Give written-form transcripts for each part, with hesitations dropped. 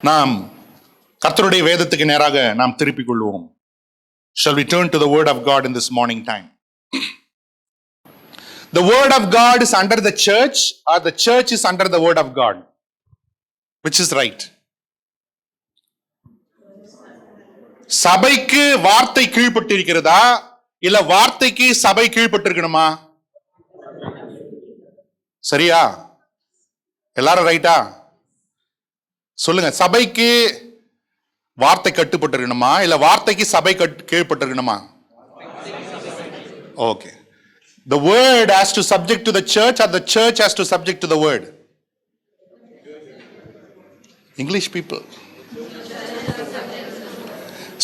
நாம் கர்த்தருடைய வேதத்துக்கு நேராக நாம் திருப்பிக் கொள்வோம். Shall we turn to the word of God in this morning time? The word of God is under the church, or the church is under the word of God? Which is right? சபைக்கு வார்த்தை கீழ்ப்பட்டிருக்கிறதா இல்ல வார்த்தைக்கு சபை கீழ்ப்பட்டிருக்கணுமா? சரியா? எல்லாரும் ரைட்டா? சொல்லுங்க. சபைக்கு வார்த்தை கட்டுப்பட்டிருக்கணுமா இல்ல வார்த்தைக்கு சபை கீழ்ப்பட்டிருக்கணுமா? Okay. The word has to subject to the church or the church has to subject to the word? English people.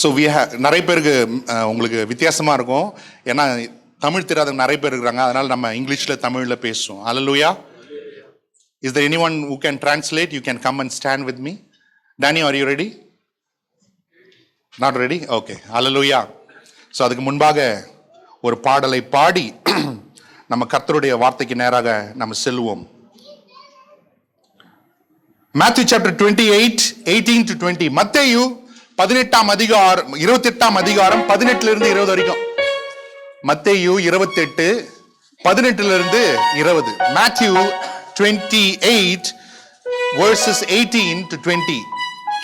So we have நிறைய பேருக்கு உங்களுக்கு வித்தியாசமா இருக்கும். ஏன்னா தமிழ் தெரியாத நிறைய பேர் இருக்கிறாங்க. அதனால நம்ம இங்கிலீஷ்ல தமிழ்ல பேசுவோம். Hallelujah. Is there anyone who can translate? You can come and stand with me. Danny, are you ready? Not ready? Okay. Hallelujah. So அதுக்கு முன்பாக ஒரு பாடலை பாடி நம்ம கர்த்தருடைய வார்த்தைக்கு நேராக நம்ம செல்வோம். Matthew chapter 28, 18 to 20. மத்தேயு 18 அதிகாரம் 18 18 வரைக்கும். மத்தேயு 28 18 20. Matthew 28 verses 18 to 20.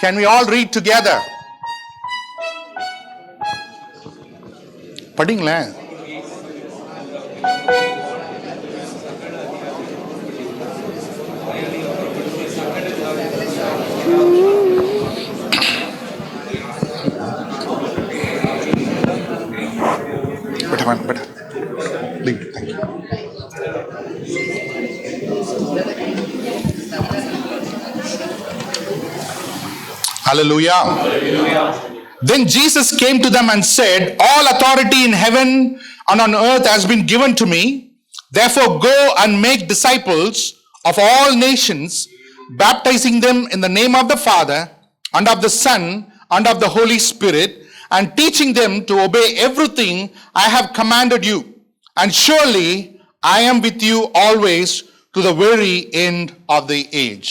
Can we all read together? படிங்களேன். better. Leave it. Thank you. Hallelujah. Then Jesus came to them and said, all authority in heaven and on earth has been given to me. Therefore go and make disciples of all nations, baptizing them in the name of the Father and of the Son and of the Holy Spirit, and teaching them to obey everything I have commanded you. And surely I am with you always to the very end of the age.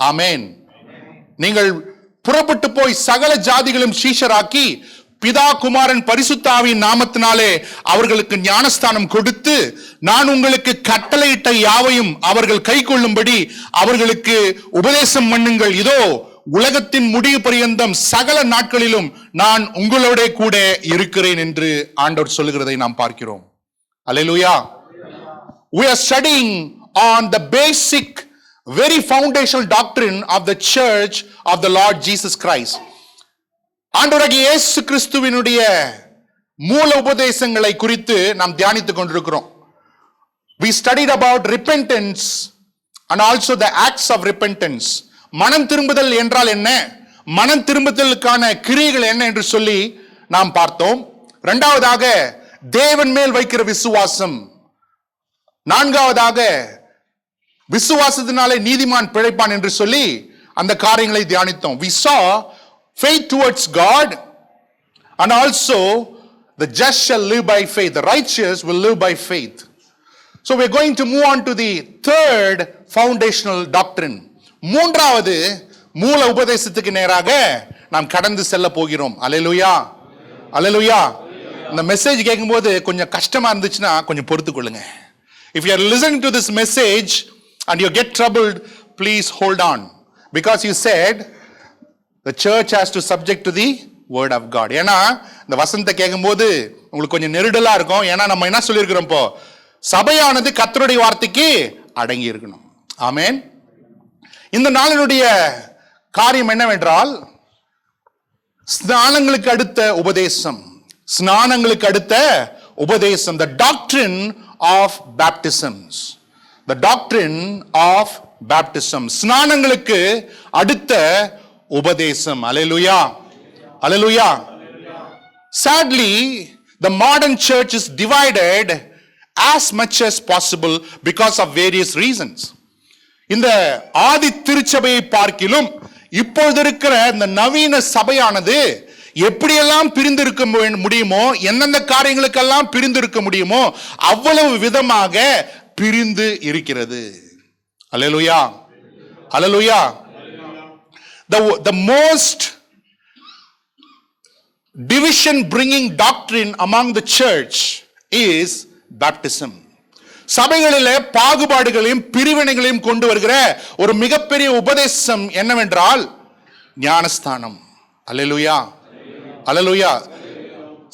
Amen. நீங்கள் புறப்பட்டு போய் சகல ஜாதிகளும் சீஷராக்கி பிதா குமாரன் பரிசுத்தாவின் நாமத்தினாலே அவர்களுக்கு ஞானஸ்தானம் கொடுத்து நான் உங்களுக்கு கட்டளையிட்ட யாவையும் அவர்கள் கைக்கொள்ளும்படி அவர்களுக்கு உபதேசம் பண்ணுங்கள். இதோ உலகத்தின் முடிவு பரியந்தம் சகல நாட்களிலும் நான் உங்களோட கூட இருக்கிறேன் என்று ஆண்டவர் சொல்லுகிறதை நாம் பார்க்கிறோம். Hallelujah. We are studying on the basic, very foundational doctrine of the church of the Lord Jesus Christ. ஆண்டவராகிய இயேசு கிறிஸ்துவினுடைய மூல உபதேசங்களை குறித்து நாம் தியானித்துக் கொண்டிருக்கிறோம். We studied about repentance and also the acts of repentance. மனம் திரும்புதல் என்றால் என்ன, மனம் திரும்புதலுக்கான கிரியைகள் என்ன என்று சொல்லி நாம் பார்த்தோம். இரண்டாவதாக தேவன் மேல் வைக்கிற விசுவாசம், நான்காவதாக விசுவாசத்தினாலே நீதிமான் பிழைப்பான் என்று சொல்லி அந்த காரியங்களை தியானித்தோம். We saw faith towards God and also the just shall live by faith. The righteous will live by faith. So we are going to move on to the third foundational doctrine. மூன்றாவது மூல உபதேசத்துக்கு நேராக நாம் கடந்து செல்ல போகிறோம். அல்லேலூயா, அல்லேலூயா. இந்த message கேட்கும்போது கொஞ்சம் கஷ்டமா இருந்துச்சுன்னா கொஞ்சம் பொறுத்து கொள்ளுங்க. If you are listening to this message and you get troubled, please hold on, because you said the church has to subject to the word of God. ஏன்னா இந்த வசனத்தை கேட்கும்போது உங்களுக்கு கொஞ்சம் நெருடலா இருக்கும். ஏன்னா நம்ம என்ன சொல்லியிருக்கிறோம், இப்போ சபையானது கர்த்தருடைய வார்த்தைக்கு அடங்கி இருக்கணும். ஆமென். இந்த நாளினுடைய காரியம் என்னவென்றால் ஸ்நானங்களுக்கு அடுத்த உபதேசம், ஸ்நானங்களுக்கு அடுத்த உபதேசம், the doctrine of baptisms, the doctrine of baptism, ஸ்நானங்களுக்கு அடுத்த உபதேசம். அல்லேலூயா, அல்லேலூயா. Sadly, the modern church is divided as much as possible because of various reasons. இந்த ஆதி திருச்சபையை பார்க்கிலும் இப்பொழுது இருக்கிற இந்த நவீன சபையானது எப்படியெல்லாம் பிரிந்திருக்க முடியுமோ, எந்தெந்த காரியங்களுக்கெல்லாம் பிரிந்திருக்க முடியுமோ அவ்வளவு விதமாக பிரிந்து இருக்கிறது. அல்லேலூயா, அல்லேலூயா. the most division bringing doctrine among the church is baptism. சபைகளிலே பாகுபாடுகளையும் பிரிவினைகளையும் கொண்டு வருகிற ஒரு மிகப்பெரிய உபதேசம் என்னவென்றால் ஞானஸ்தானம். அல்லேலூயா, அல்லேலூயா.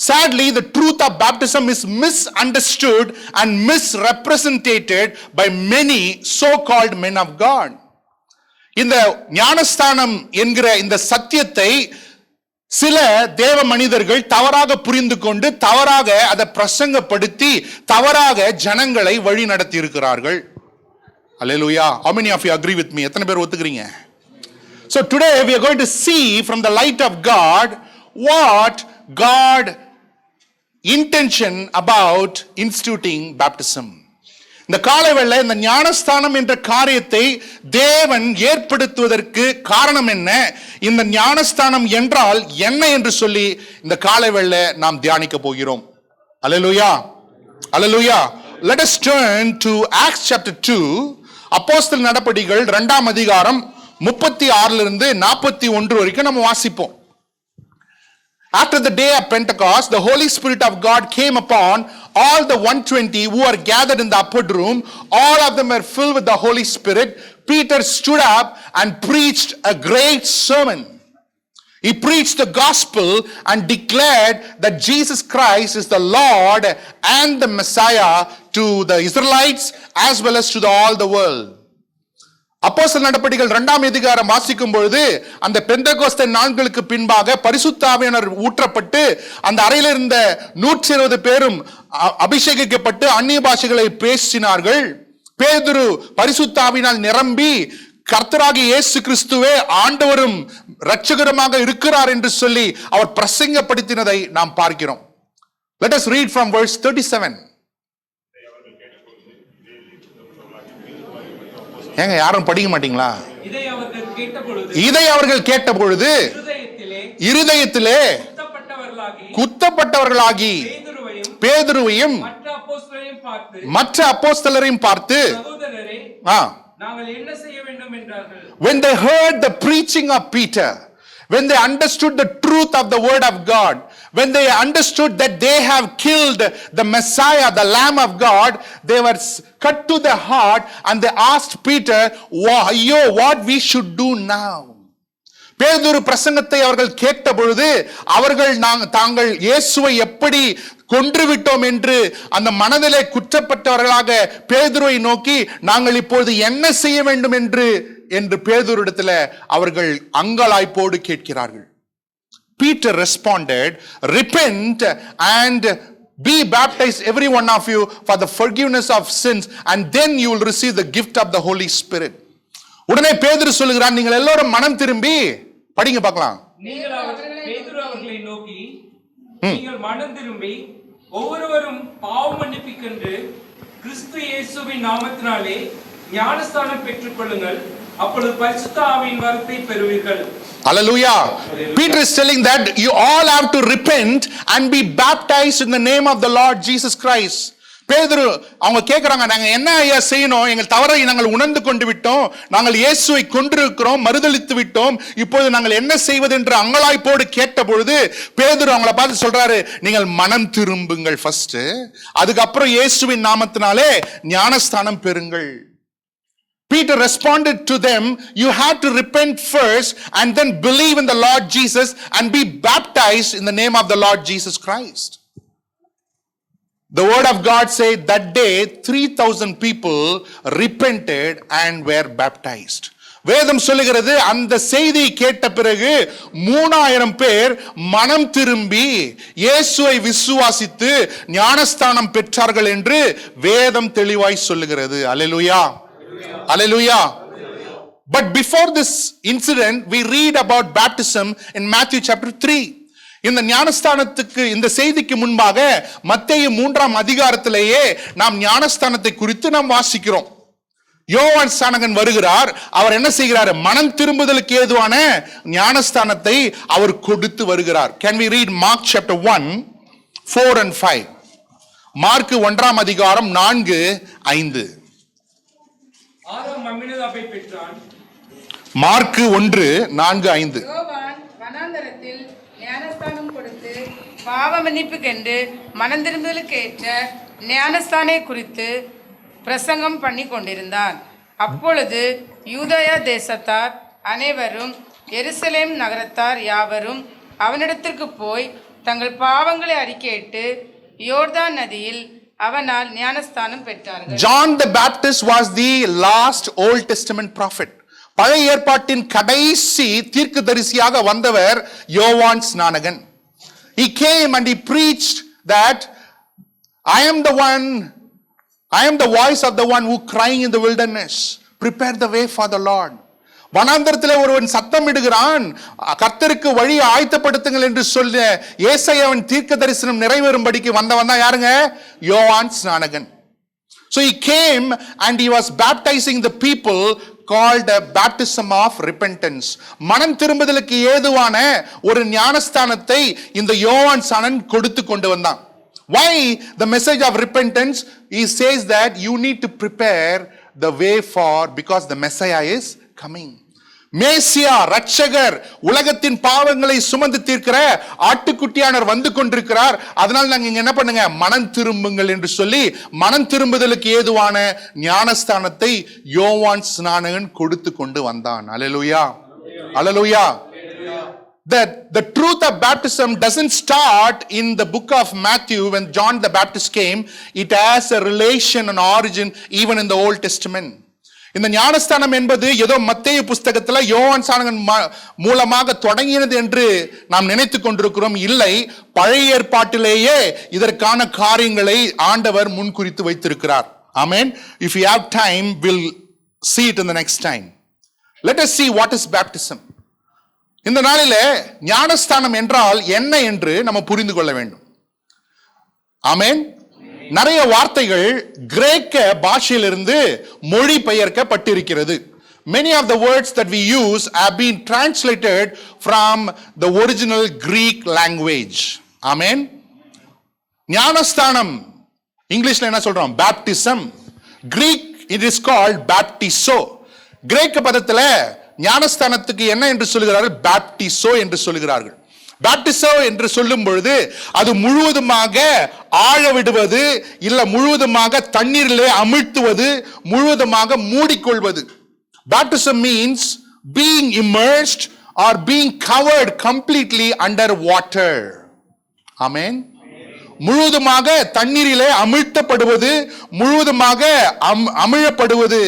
Sadly, the truth of baptism is misunderstood and misrepresented by many so-called men of God. இந்த ஞானஸ்தானம் என்கிற இந்த சத்தியத்தை சில தேவ மனிதர்கள் தவறாக புரிந்து கொண்டு தவறாக அதை பிரசங்கப்படுத்தி தவறாக ஜனங்களை வழி நடத்தி இருக்கிறார்கள். Hallelujah. How many of you agree with me? எத்தனை பேர் ஒத்துக்கிறீங்க? So today we are going to see from the light of God what God intention about instituting baptism. இந்த காலைவேளை இந்த ஞானஸ்தானம் என்ற காரியத்தை தேவன் ஏற்படுத்துவதற்கு காரணம் என்ன, இந்த ஞானஸ்தானம் என்றால் என்ன என்று சொல்லி இந்த காலைவேளை நாம் தியானிக்க போகிறோம். அல்லேலூயா, அல்லேலூயா. Let us turn to Acts chapter 2. அப்போஸ்தலர் நடபடிகள் 2ஆம் அதிகாரம் 36 இருந்து 41 வரைக்கும் நம்ம வாசிப்போம். After the day of Pentecost, the Holy Spirit of God came upon all the 120 who are gathered in the upper room. All of them were filled with the Holy Spirit. Peter stood up and preached a great sermon. He preached the gospel and declared that Jesus Christ is the Lord and the Messiah to the Israelites as well as to all the world. அப்போஸ்தலர் நடபடிகள் 2ஆம் அதிகாரம் வாசிக்கும் பொழுது அந்த பெந்தெகோஸ்தே நாட்களுக்கு பின்பாக பரிசுத்த ஆவியானவர் ஊற்றப்பட்டு அந்த அறையில் இருந்த 120 பேரும் அபிஷேகிக்கப்பட்டு அந்நிய பாஷைகளை பேசினார்கள். பேதுரு பரிசுத்த ஆவியினால் நிரம்பி கர்த்தராகிய இயேசு கிறிஸ்துவே ஆண்டவரும் இரட்சகருமாக இருக்கிறார் என்று சொல்லி அவர் பிரசங்கப்படுத்தினதை நாம் பார்க்கிறோம். Let us read from verse 37. ஏங்க யாரும் படிக்க மாட்டீங்களா? இதை அவர்கள் கேட்ட பொழுது இருதயத்திலே குத்தப்பட்டவர்களாகி பேதுருவையும் மற்ற அப்போஸ்தலரையும் பார்த்து நாங்கள் என்ன செய்ய வேண்டும் என்றார்கள். When they heard the preaching of Peter, when they understood the truth of the word of God, when they understood that they have killed the Messiah, the Lamb of God, they were cut to the heart and they asked Peter, what we should do now. பேதுரு பிரசங்கத்தை அவர்கள் கேட்ட பொழுது அவர்கள் தாங்கள் இயேசுவை எப்படி கொன்றுவிட்டோம் என்று அந்த மனதிலே குற்றப்பட்டவர்களாக பேதுருவை நோக்கி நாங்கள் இப்பொழுது என்ன செய்ய வேண்டும் என்று பேதுருவிடத்தில் அவர்கள் அங்கலாய்ப்போடு கேட்கிறார்கள். Peter responded, repent and be baptized every one of you for the forgiveness of sins and then you will receive the gift of the Holy Spirit. உடனே பேதுரு சொல்லுகிறார், நீங்கள் எல்லாரும் மனம் திரும்பி படிங்க பார்க்கலாம். பேதுரு அவர்களை நோக்கி நீங்கள் மனம் திரும்பி ஒவ்வொருவரும் பாவ மன்னிப்புக்கென்று கிறிஸ்து இயேசுவின் நாமத்தினாலே ஞானஸ்தானம் பெற்றுக் கொள்ளுங்கள், அப்பொழுது பரிசுத்த ஆவியின் வரத்தை பெறுவீர்கள். Hallelujah. Peter is telling that you all have to repent and be baptized in the name of the Lord Jesus Christ. பேதுரு அவங்க கேட்கிறாங்க, நாங்க என்ன ஐயா செய்யணும், எங்கள் தவறை நாங்கள் உணர்ந்து கொண்டு விட்டோம், நாங்கள் இயேசுவை கொண்டிருக்கிறோம், மறுதலித்து விட்டோம், இப்போது நாங்கள் என்ன செய்வது என்று அங்கலாய்ப்போடு கேட்ட பொழுது பேதுரு அவங்கள பார்த்து சொல்றாரு, நீங்கள் மனம் திரும்புங்கள் ஃபர்ஸ்ட், அதுக்கப்புறம் இயேசுவின் நாமத்தினாலே ஞானஸ்தானம் பெறுங்கள். Peter responded to them, you have to repent first and then believe in the Lord Jesus and be baptized in the name of the Lord Jesus Christ. The word of God says that day 3,000 people repented and were baptized. வேதம் சொல்லுகிறது அந்த செய்தி கேட்ட பிறகு 3000 பேர் மனம் திரும்பி இயேசுவை விசுவாசித்து ஞானஸ்தானம் பெற்றார்கள் என்று வேதம் தெளிவாய் சொல்லுகிறது. அல்லேலூயா, அல்லேலூயா. But before this incident we read about baptism in Matthew chapter 3. இந்த ஞானஸ்தானத்துக்கு இந்த செய்திக்கு முன்பாக மத்தேயு 3ஆம் அதிகாரத்திலேயே நாம் ஞானஸ்தானத்தை குறித்து நாம் வாசிக்கிறோம். யோவான் ஸ்நானகன் வருகிறார், அவர் என்ன செய்கிறார், மனம் திரும்புதலுக்கு ஏதுவான ஞானஸ்தானத்தை அவர் கொடுத்து வருகிறார். Can we read Mark chapter 1 4 and 5? Mark 1ஆம் அதிகாரம் 4, 5. மார்க்கு 1:4-5. யோவான் வனாந்தரத்தில் ஞானஸ்தானம் கொடுத்து பாவ மன்னிப்புக்கென்று மனம் திரும்புதலுக்கேற்ற ஞானஸ்தானை குறித்து பிரசங்கம் பண்ணி கொண்டிருந்தான். அப்பொழுது யூதேயா தேசத்தார் அனைவரும் எருசலேம் நகரத்தார் யாவரும் அவனிடத்திற்கு போய் தங்கள் பாவங்களை அறிக்கையிட்டு யோர்தான் நதியில் அவனால் ஞானஸ்தானம் பெற்றார்கள். John the Baptist was the last Old Testament prophet. பழைய ஏற்பாட்டின் கடைசி தீர்க்கதரிசியாக வந்தவர் யோவான் ஸ்நானகன். He came and he preached that I am the voice of the one who crying in the wilderness, prepare the way for the Lord. வனாந்தரத்தில் ஒருவன் சத்தம் இடுகிறான், கர்த்தருக்கு வழி ஆயத்தப்படுத்துங்கள் என்று சொல்ல ஏசாயாவின் தீர்க்க தரிசனம் நிறைவேறும்படிக்கு வந்தவன் தான் யாருங்க? யோவான் ஸ்நானகன். So he came and he was baptizing the people, called a baptism of repentance. மனம் திரும்புதலுக்கு ஏதுவான ஒரு ஞானஸ்தானத்தை இந்த யோவான் ஸ்நானன் கொடுத்து கொண்டு வந்தான். Why the message of repentance? He says that you need to prepare the way for, because the Messiah is coming. மேசியா ரட்சகர், உலகத்தின் பாவங்களை சுமந்து தீர்க்கிற ஆட்டுக்குட்டியானவர் வந்து கொண்டிருக்கிறார். அதனால் நாங்க இங்க என்ன பண்ணுங்க? மனம் திரும்புங்கள் என்று சொல்லி மனம் திரும்புதலுக்கு ஏதுவான ஞானஸ்தானத்தை யோவான் ஸ்நானகன் கொடுத்து கொண்டு வந்தான். அல்லேலூயா, அல்லேலூயா. That the truth of baptism doesn't start in the book of Matthew when John the Baptist came. It has a relation and origin even in the Old Testament. இந்த ஞானஸ்தானம் என்பது ஏதோ மத்தேயு புஸ்தகத்துல யோவான் ஸ்நானகன் மூலமாக தொடங்கினது என்று நாம் நினைத்துக் கொண்டிருக்கிறோம். இல்லை, பழைய ஏற்பாட்டிலேயே இதற்கான காரியங்களை ஆண்டவர் முன்குறித்து வைத்திருக்கிறார். ஆமென். If you have time, we'll see it in the next time. Let us see what is baptism. இந்த நாளிலே ஞானஸ்தானம் என்றால் என்ன என்று நம்ம புரிந்து கொள்ள வேண்டும். ஆமென். நிறைய வார்த்தைகள் கிரேக்க பாஷையிலிருந்து மொழி பெயர்க்கப்பட்டிருக்கிறது. Many of the words that we use have been translated from the original Greek language. Amen. ஞானஸ்தானம் இங்கிலீஷ்ல என்ன சொல்றோம்? Baptism. Greek it is called baptizo. கிரேக்க பதத்துல ஞானஸ்தானத்துக்கு என்ன என்று சொல்கிறார்கள்? பேப்டிசோ என்று சொல்கிறார்கள். பேப்டிசோ என்று சொல்லும் பொழுது அது முழுவதுமாக ஆழ விடுவது, இல்ல முழுவதுமாக தண்ணீரிலே அமிழ்த்துவது, முழுவதுமாக மூடிக்கொள்வது. Baptism means being immersed or being covered completely under water. Amen. முழுவதுமாக தண்ணீரிலே அமிழ்த்தப்படுவது, முழுவதுமாக அமிழப்படுவது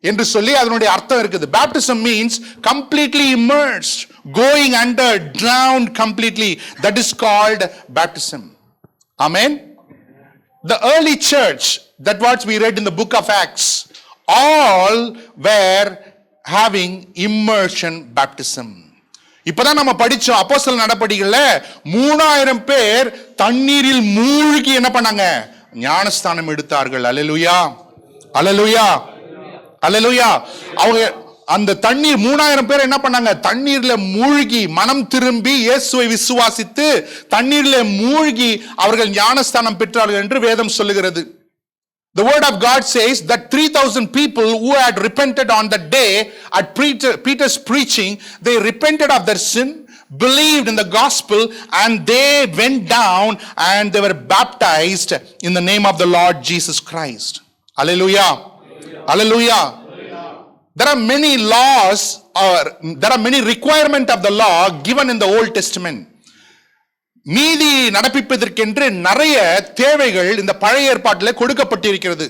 என்று சொல்லி அதனுடைய அர்த்தம் இருக்குது. Baptism means completely immersed, going under, drowned completely. That is called baptism. Amen. The early church, that what we read in the book of Acts, all were having immersion baptism. இப்பதான் நம்ம படிச்சோம் அப்போஸ்தலர் நடபடிகள்ல 3000 பேர் தண்ணீரில் மூழ்கி என்ன பண்ணாங்க? ஞானஸ்தானம் எடுத்தார்கள். அல்லேலூயா, அல்லேலூயா, அல்லேலூயா. அவங்க அந்த தண்ணீர் 3000 பேர் என்ன பண்ணாங்க? தண்ணீர்ல மூழ்கி மனம் திரும்பி இயேசுவை விசுவாசித்து தண்ணீர்ல மூழ்கி அவர்கள் ஞானஸ்தானம் பெற்றார்கள் என்று வேதம் சொல்லுகிறது. The word of God says that 3000 people who had repented on that day at Peter's preaching, they repented of their sin, believed in the gospel, and they went down and they were baptized in the name of the Lord Jesus Christ. Hallelujah. Hallelujah. There are many laws, or there are many requirements of the law given in the Old Testament. நீதி நடப்பிப்பதற்கென்று நிறைய தேவைகள் இந்த பழைய ஏற்பாட்டிலே கொடுக்கப்பட்டிருக்கிறது.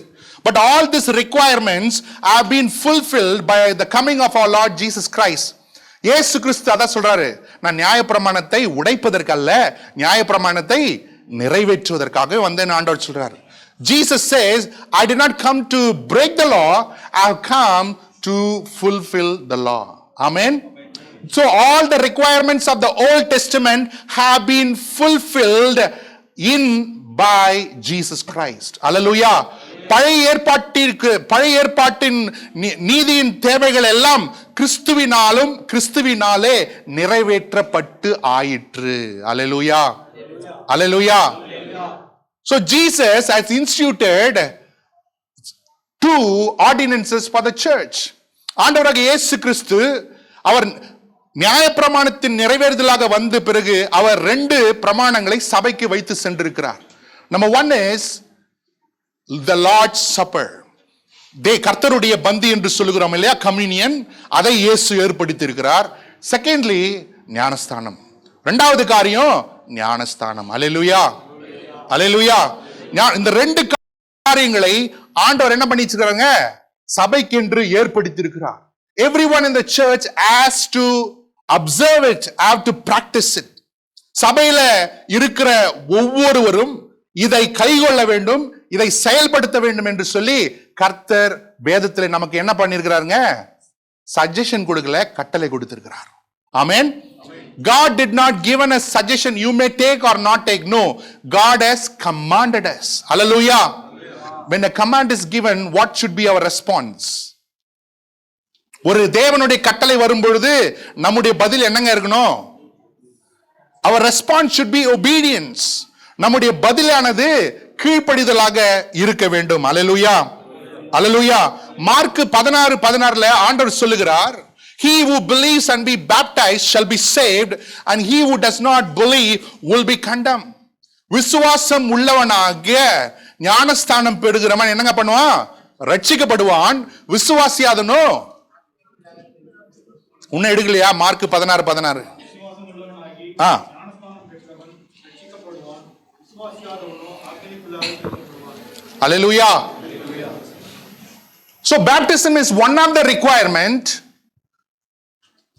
But all these requirements have been fulfilled by the coming of our Lord Jesus Christ. இயேசு கிறிஸ்து அதான் சொல்றாரு, நான் நியாயப்பிரமாணத்தை உடைப்பதற்கல்ல, நியாயப்பிரமாணத்தை நிறைவேற்றுவதற்காக வந்தேன் ஆண்டவர் சொல்றாரு. Jesus says, I did not come to break the law, I have come to fulfill the law. Amen. So all the requirements of the Old Testament have been fulfilled in by Jesus Christ. Hallelujah. பழைய ஏற்பாட்டின் நீதியின் தேவைகள் எல்லாம் கிறிஸ்துவினாலும் கிறிஸ்துவினாலே நிறைவேற்றப்பட்டு ஆயிற்று. Hallelujah. Hallelujah. So Jesus has instituted 2 ordinances for the church. ஆண்டவராக இயேசு கிறிஸ்து அவர் நியாயப்பிரமாணத்தின் நிறைவேறுதலாக வந்த பிறகு அவர் 2 பிரமாணங்களை சபைக்கு வைத்து சென்றிருக்கிறார். Number 1 is the Lord's Supper. கர்த்தருடைய பந்தி என்று சொல்லுகிறோம் இல்லையா, கம்யூனியன், அதை இயேசு ஏற்படுத்தி இருக்கிறார். செகண்ட்லி ஞானஸ்தானம். 2வது காரியம் ஞானஸ்தானம். அல்லேலூயா, அல்லேலூயா. இந்த 2 காரியங்களை ஆண்டவர் என்ன பண்ணி வச்சிருக்காங்க, சபைக்கென்று ஏற்படுத்தி இருக்கிறார். Everyone in the church has to observe it, have to practice it. சபையில இருக்கிற ஒவ்வொருவரும் இதை கைக்கொள்ள வேண்டும், இதை செயல்படுத்த வேண்டும் என்று சொல்லி கர்த்தர் வேதத்தில் நமக்கு என்ன பண்ணிருக்கிறாருங்க, சஜஷன் கொடுக்கல, கட்டளை கொடுத்திருக்கிறார். ஆமென். God did not give us a suggestion, you may take or not take. No, God has commanded us. Hallelujah. When a command is given, what should be our response? ஒரு தேவனுடைய கட்டளை வரும் பொழுது நம்முடைய பதில் என்னங்க இருக்கணும்? Our response should be obedience. நம்முடைய பதிலானது கீழ்ப்படிதலாக இருக்க வேண்டும். அல்லேலூயா, அல்லேலூயா. மார்க் 16:16 ஆண்டவர் சொல்லுகிறார், he who believes and be baptized shall be saved, and he who does not believe will be condemned. விசுவாசம் உள்ளவனாக ஞானஸ்தானம் பெறுகிறவன் என்னங்க பண்ணுவான்? ரட்சிக்கப்படுவான். விசுவாசியாதனோ உன்னை எடுக்கலையா? Mark 16:16. Hallelujah. So baptism is one of the requirement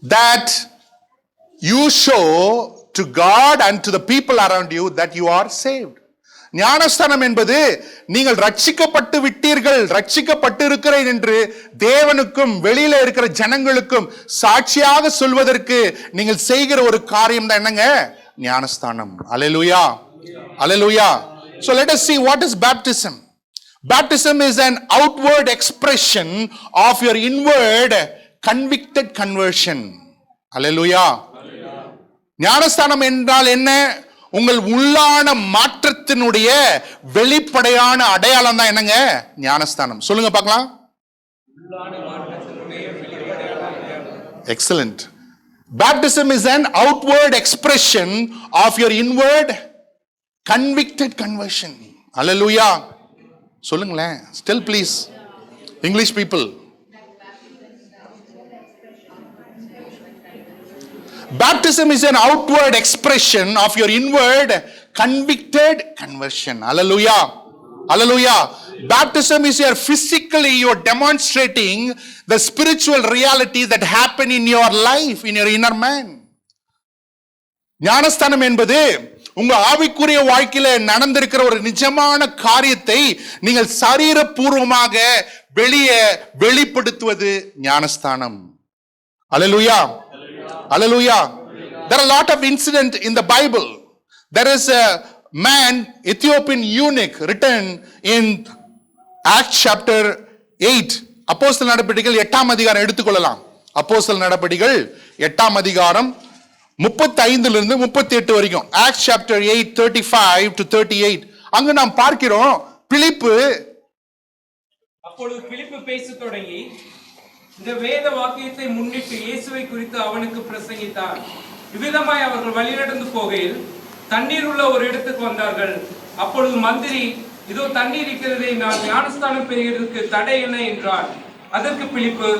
that you show to God and to the people around you that you are saved. ஞானஸ்தானம் என்பது நீங்கள் ரட்சிக்கப்பட்டு விட்டீர்கள், ரட்சிக்கப்பட்டு இருக்கிறேன் என்று தேவனுக்கும் வெளியில இருக்கிற ஜனங்களுக்கும் சாட்சியாக சொல்வதற்கு நீங்கள் செய்கிற ஒரு காரியம் தான் என்னங்க, ஞானஸ்தானம். அல்லேலூயா, அல்லேலூயா. So let us see what is baptism. Baptism is an outward expression of your inward convicted conversion. Hallelujah. ஞானஸ்தானம் என்றால் என்ன? உங்கள் உள்ளான மாற்றத்தினுடைய வெளிப்படையான அடையாளம் தான் என்னங்க, ஞானஸ்தானம். சொல்லுங்க பார்க்கலாம். Excellent. Baptism is an outward expression of your inward convicted conversion. Hallelujah. சொல்லுங்களேன். Still please. English people. Baptism is an outward expression of your inward convicted conversion. Hallelujah. Hallelujah. Baptism is your physically you're demonstrating the spiritual reality that happen in your life, in your inner man. ஞானஸ்தானம் என்பது உங்க ஆவிக்குரிய வாழ்க்கையில நடந்திருக்கிற ஒரு நிஜமான காரியத்தை நீங்கள் சரீரபூர்வமாக வெளிப்படுத்துவது ஞானஸ்தானம். Hallelujah. Hallelujah. There are a lot of incident in the Bible. There is a man, Ethiopian eunuch, written in Acts chapter 8. அப்போஸ்தலர் நடபடிகள் 8ஆம் அதிகாரம் எடுத்துக்கொள்ளலாம். அப்போஸ்தலர் நடபடிகள் 8ஆம் அதிகாரம் 35 38 வரைக்கும். Acts chapter 8 35 to 38. அங்கு நாம் பார்க்கிறோம், பிலிப்பு அப்பொழுது பிலிப்பு பேசத் தொடங்கி இந்த வேத வாக்கியத்தை முன்னிட்டு இயேசுவை குறித்து அவனுக்கு பிரசங்கித்தார். இவ்விதமாய் அவர்கள் வழிநடந்து போகையில் தண்ணீர் உள்ள ஒரு இடத்துக்கு வந்தார்கள். அப்பொழுது மந்திரி, இதோ தண்ணீர் இருக்கிறதை, நான் ஞானஸ்தானம் பெறுகிறதுக்கு தடை என்ன என்றார். அதற்கு பிலிப்பு,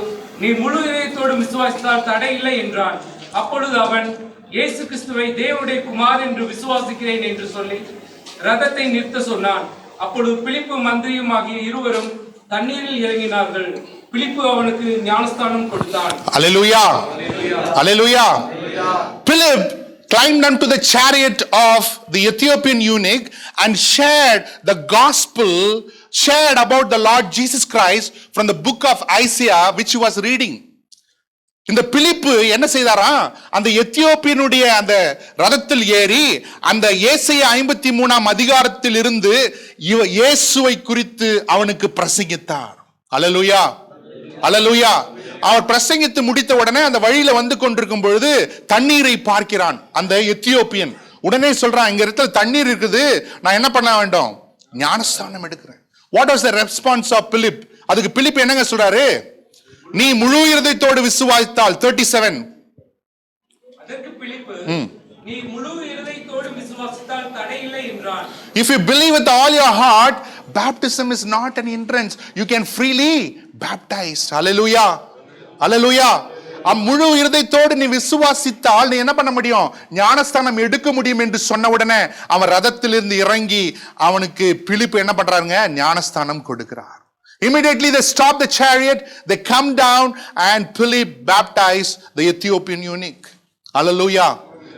நீ முழு இதயத்தோடு விசுவாசித்தால் தடை இல்லை என்றான். அப்பொழுது அவன், இயேசு கிறிஸ்துவை தேவனுடைய குமார் என்று விசுவாசிக்கிறேன் என்று சொல்லி ரதத்தை நிறுத்த சொன்னான். அப்பொழுது பிலிப்பு மந்திரியும் ஆகிய இருவரும் தண்ணீரில் இறங்கினார்கள். பிலிப்பு அவனுக்கு ஞானஸ்தானம் கொடுத்தான். Hallelujah. Hallelujah. Philip climbed unto the chariot of the Ethiopian eunuch and shared the gospel, shared about the Lord Jesus Christ from the book of Isaiah which he was reading. இந்த பிலிப்பு என்ன செய்தாரா, அந்த எத்தியோப்பியனுடைய அந்த ரதத்தில் ஏறி அந்த ஏசாயா 53ஆம் அதிகாரத்தில் இருந்து இயேசுவை குறித்து அவனுக்கு பிரசங்கித்தார். அல்லேலூயா, அல்லேலூயா. அவர் பிரசங்கித்து முடித்த உடனே அந்த வழியில வந்து கொண்டிருக்கும் பொழுது தண்ணீரை பார்க்கிறான் அந்த எத்தியோப்பியன். உடனே சொல்றான், இங்க இடத்துல தண்ணீர் இருக்குது, நான் என்ன பண்ண வேண்டும், ஞானஸ்தானம் எடுக்கிறேன். What was the response of Philip? அதுக்கு பிலிப் என்னங்க சொல்றாரு, நீ முழு இருதயத்தோடு விசுவாசித்தால் 37. அதற்கு பிலிப்பு நீ முழு இருதயத்தோடு விசுவாசித்தால் தடையில்லை என்றான். If you believe with all your heart, baptism is not an hindrance. You can freely baptize. Hallelujah. Hallelujah. முழு இருதயத்தோடு நீ விசுவாசித்தால் நீ என்ன பண்ண முடியும்? ஞானஸ்தானம் எடுக்க முடியும் என்று சொன்ன உடனே அவன் ரதத்திலிருந்து இறங்கி அவனுக்கு பிலிப்பு என்ன பண்றாங்க? ஞானஸ்தானம் கொடுக்கிறார். Immediately they stop the chariot, they come down and Philip baptized the Ethiopian eunuch. Hallelujah.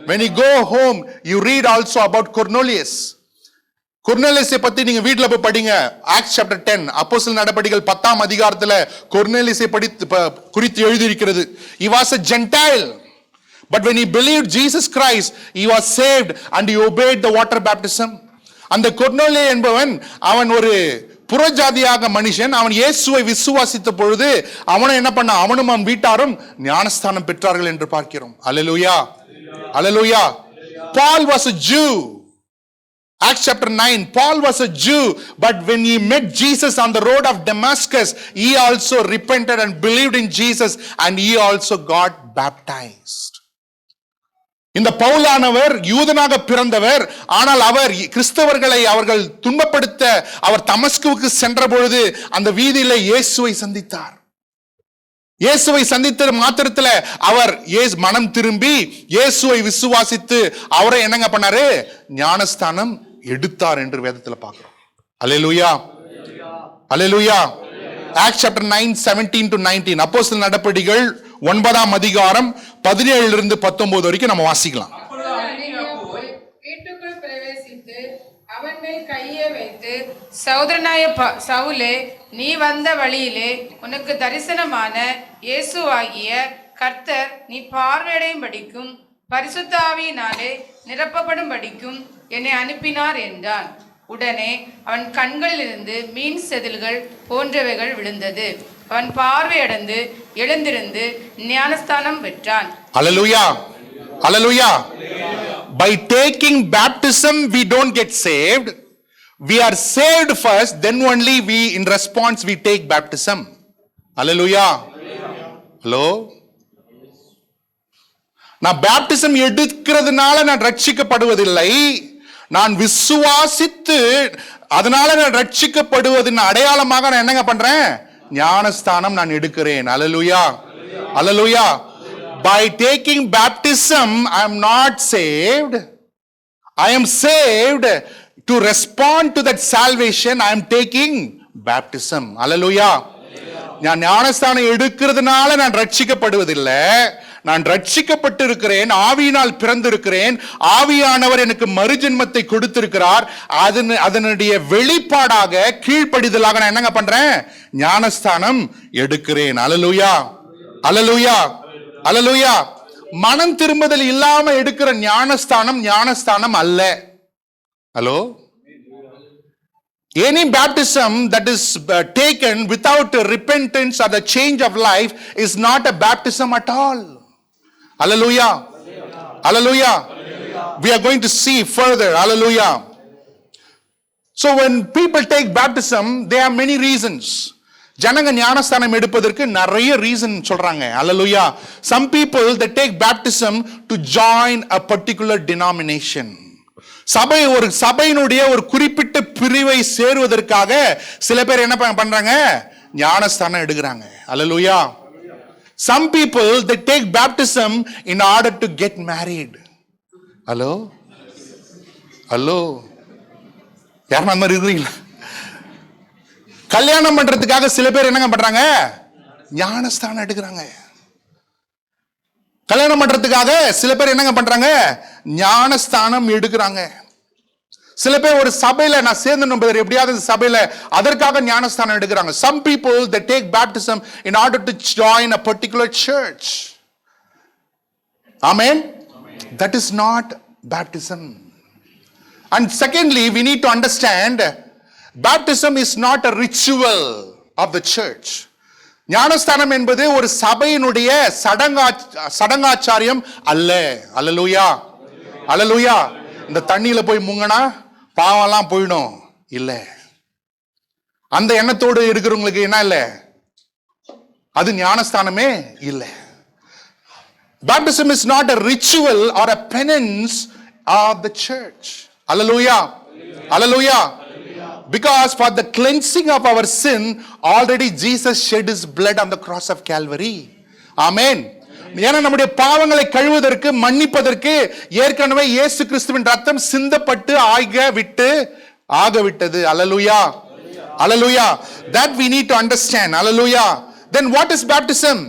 When you go home, you read also about Cornelius. கொர்னேலியஸை பத்தி நீங்க வீட்ல போய் படிங்க. ஆக்ட்ஸ் சாப்டர் 10, அப்போஸ்தலர் நடபடிகள் 10ஆம் அதிகாரத்துல கொர்னேலியஸை குறித்து எழுதியிருக்கிறது. He was a Gentile, but when he believed Jesus Christ, he was saved and he obeyed the water baptism. அந்த கொர்னேலிய என்பவன் அவன் ஒரு புறஜாதியாக மனுஷன். அவன் இயேசுவை விசுவாசித்த பொழுது அவனை என்ன பண்ண? அவனும் அவன் வீட்டாரும் ஞானஸ்தானம் பெற்றார்கள் என்று பார்க்கிறோம். அல்லேலூயா. Hallelujah. Paul was a Jew. Acts chapter 9, Paul was a Jew, but when he met Jesus on the road of Damascus, he also repented and believed in Jesus and he also got baptized. இந்த பவுலானவர் யூதனாக பிறந்தவர், ஆனால் அவர் கிறிஸ்தவர்களை அவர்கள் துன்பப்படுத்த அவர் தமஸ்குவுக்கு சென்ற பொழுது அந்த வீதியில இயேசுவை சந்தித்தார். இயேசுவை சந்தித்த மாத்திரத்துல அவர் மனம் திரும்பி இயேசுவை விசுவாசித்து அவரை என்னங்க பண்ணாரு? ஞானஸ்தானம் எடுத்தார் என்று வேதத்துல பார்க்கிறோம். Hallelujah. Hallelujah. Acts chapter 9, 17 to 19, அப்போஸ்தலர் நடபடிகள் 9ஆம் அதிகாரம் 17 இருந்து 19 வரைக்கும் நம்ம வாசிக்கலாம். வீட்டுக்குள் பிரவேசித்து அவன் மேல் கையை வைத்து, சகோதரனாய சவுலே, நீ வந்த வழியிலே உனக்கு தரிசனமான இயேசுவாகிய கர்த்தர் நீ பார்வையடையும்படிக்கும் பரிசுத்த ஆவியினாலே நிரப்பப்படும்படிக்கும் என்னை அனுப்பினார் என்றான். உடனே அவன் கண்களிலிருந்து மீன் செதில்கள் போன்றவைகள் விழுந்தது. அவன் பார்வையடைந்து எழுந்திருந்து ஞானஸ்தானம் பெற்றான். அல்லேலூயா. Hallelujah. By taking baptism, we don't get saved. We are saved first, then only in response, we take baptism. Hallelujah. Hello? நான் பேப்டிசம் எடுக்கிறதுனால நான் ரட்சிக்கப்படுவதில்லை. நான் விசுவாசித்து அதனால நான் ரட்சிக்கப்படுவதின் அடையாளமாக நான் என்னங்க பண்றேன்? ஞானஸ்தானம் நான் எடுக்கிறேன். Hallelujah. Hallelujah. By taking baptism, I am not saved. I am saved to respond to that salvation. I am taking baptism. Hallelujah. நான் ஞானஸ்தானம் எடுக்கிறதுனால நான் ரட்சிக்கப்படுவதில்லை. நான் ரட்சிக்கப்பட்டு இருக்கிறேன், ஆவியினால் பிறந்திருக்கிறேன், ஆவியானவர் எனக்கு மறுஜென்மத்தை கொடுத்திருக்கிறார். அதனுடைய வெளிப்பாடாக கீழ்ப்படிதலாக நான் என்னங்க பண்றேன்? ஞானஸ்தானம் எடுக்கிறேன். அல்லேலூயா. அல்லேலூயா. அல்லேலூயா. மனம் திரும்புதல் இல்லாம எடுக்கிற ஞானஸ்தானம் அல்ல. Hello. Any baptism that is taken without repentance or the change of life is not a baptism at all. Hallelujah. Hallelujah. We are going to see further. Hallelujah. So when people take baptism, there are many reasons. ஜனங்க ஞானஸ்தானம் எடுப்பதற்கு நிறைய reason சொல்றாங்க. Hallelujah. Some people they take baptism to join a particular denomination. ஒரு சபையினுடைய ஒரு குறிப்பிட்ட பிரிவை சேருவதற்காக சில பேர் என்ன பண்றாங்க? ஞானஸ்தானம் எடுக்கிறாங்க. Hallelujah. Some people they take baptism in order to get married. Hello. Hello. யாரும் அந்த மாதிரி இருக்கீங்களா? கல்யாணம் பண்றதுக்காக சில பேர் என்னங்க பண்றாங்க? ஞானஸ்தானம் எடுக்கிறாங்க. கல்யாணம் பண்றதுக்காக சில பேர் என்னங்க பண்றாங்க? ஞானஸ்தானம் எடுக்கிறாங்க. சில பேர் ஒரு சபையில நான் சேர்ந்து எப்படியாவது சபையில அதற்காக ஞானஸ்தானம் எடுக்கிறாங்க. Some people they take baptism in order to join a particular church. Amen. That is not baptism. And secondly, we need to understand baptism is not a ritual of the church. ஞானஸ்தானம் என்பது ஒரு சபையினுடைய சடங்காச்சாரியம் அல்ல. அல்லேலூயா. அல்லேலூயா. இந்த தண்ணியில போய் முங்கனா பாவம்லாம் போயிடும் இல்ல. அந்த எண்ணத்தோடு இருக்கிறவங்களுக்கு என்ன இல்ல? அது ஞானஸ்தானமே இல்லை. Baptism is not a ritual or a penance of the church. Hallelujah. Hallelujah. Because for the cleansing of our sin, already Jesus shed his blood on the cross of Calvary. Amen. ஏன்னா நம்முடைய பாவங்களை கழுவுவதற்கு மன்னிப்பதற்கு ஏற்கனவே இயேசு கிறிஸ்துவின் ரத்தம் சிந்தப்பட்டு ஆகவிட்டது. Hallelujah. Hallelujah. That we need to understand. Hallelujah. Then what is baptism?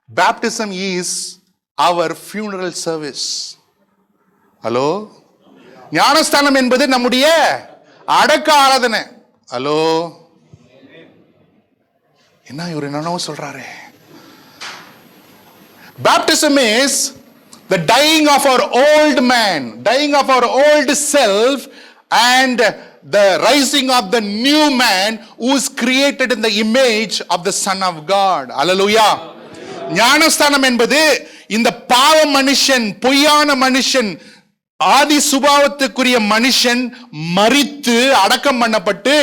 Baptism is our funeral service. Hello? ஞானஸ்தானம் என்பது நம்முடைய அடக்க ஆராதனை. ஹலோ, என்ன இவர் என்னவோ சொல்றாரு? Baptism is the dying of our old man, dying of our old self, and the rising of the new man who is created in the image of the Son of God. Hallelujah. ஞானஸ்தானம் என்பது இந்த பாவ மனுஷன், பொய்யான மனுஷன், ஆதி சுபாவத்துக்குரிய மனுஷன் மரித்து அடக்கம் பண்ணப்பட்டு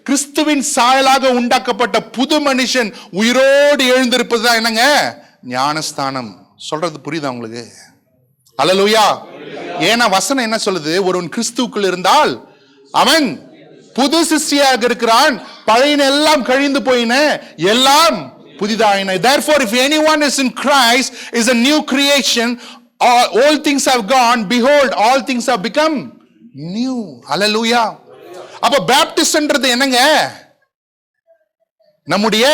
கிறிஸ்துவின் சாயலாக உண்டாக்கப்பட்ட புது மனுஷன் உயிரோடு எழுந்திருப்பதுதான் என்னங்க ஞானஸ்தானம். சொல்றது புரியுதா உங்களுக்கு? அல்லேலூயா. ஏன்னா வசனம் என்ன சொல்லுது? ஒருவன் கிறிஸ்துவுக்குள் இருந்தால் அவன் புது சிருஷ்டியாக இருக்கிறான், பழையன எல்லாம் கழிந்து போயின, எல்லாம் புதிதாயின. Therefore, if anyone is in Christ, is a new creation. All things have gone, behold, all things have become new. Hallelujah. அப்ப பேப்டிஸ்ட்ன்றது என்னங்க? நம்முடைய,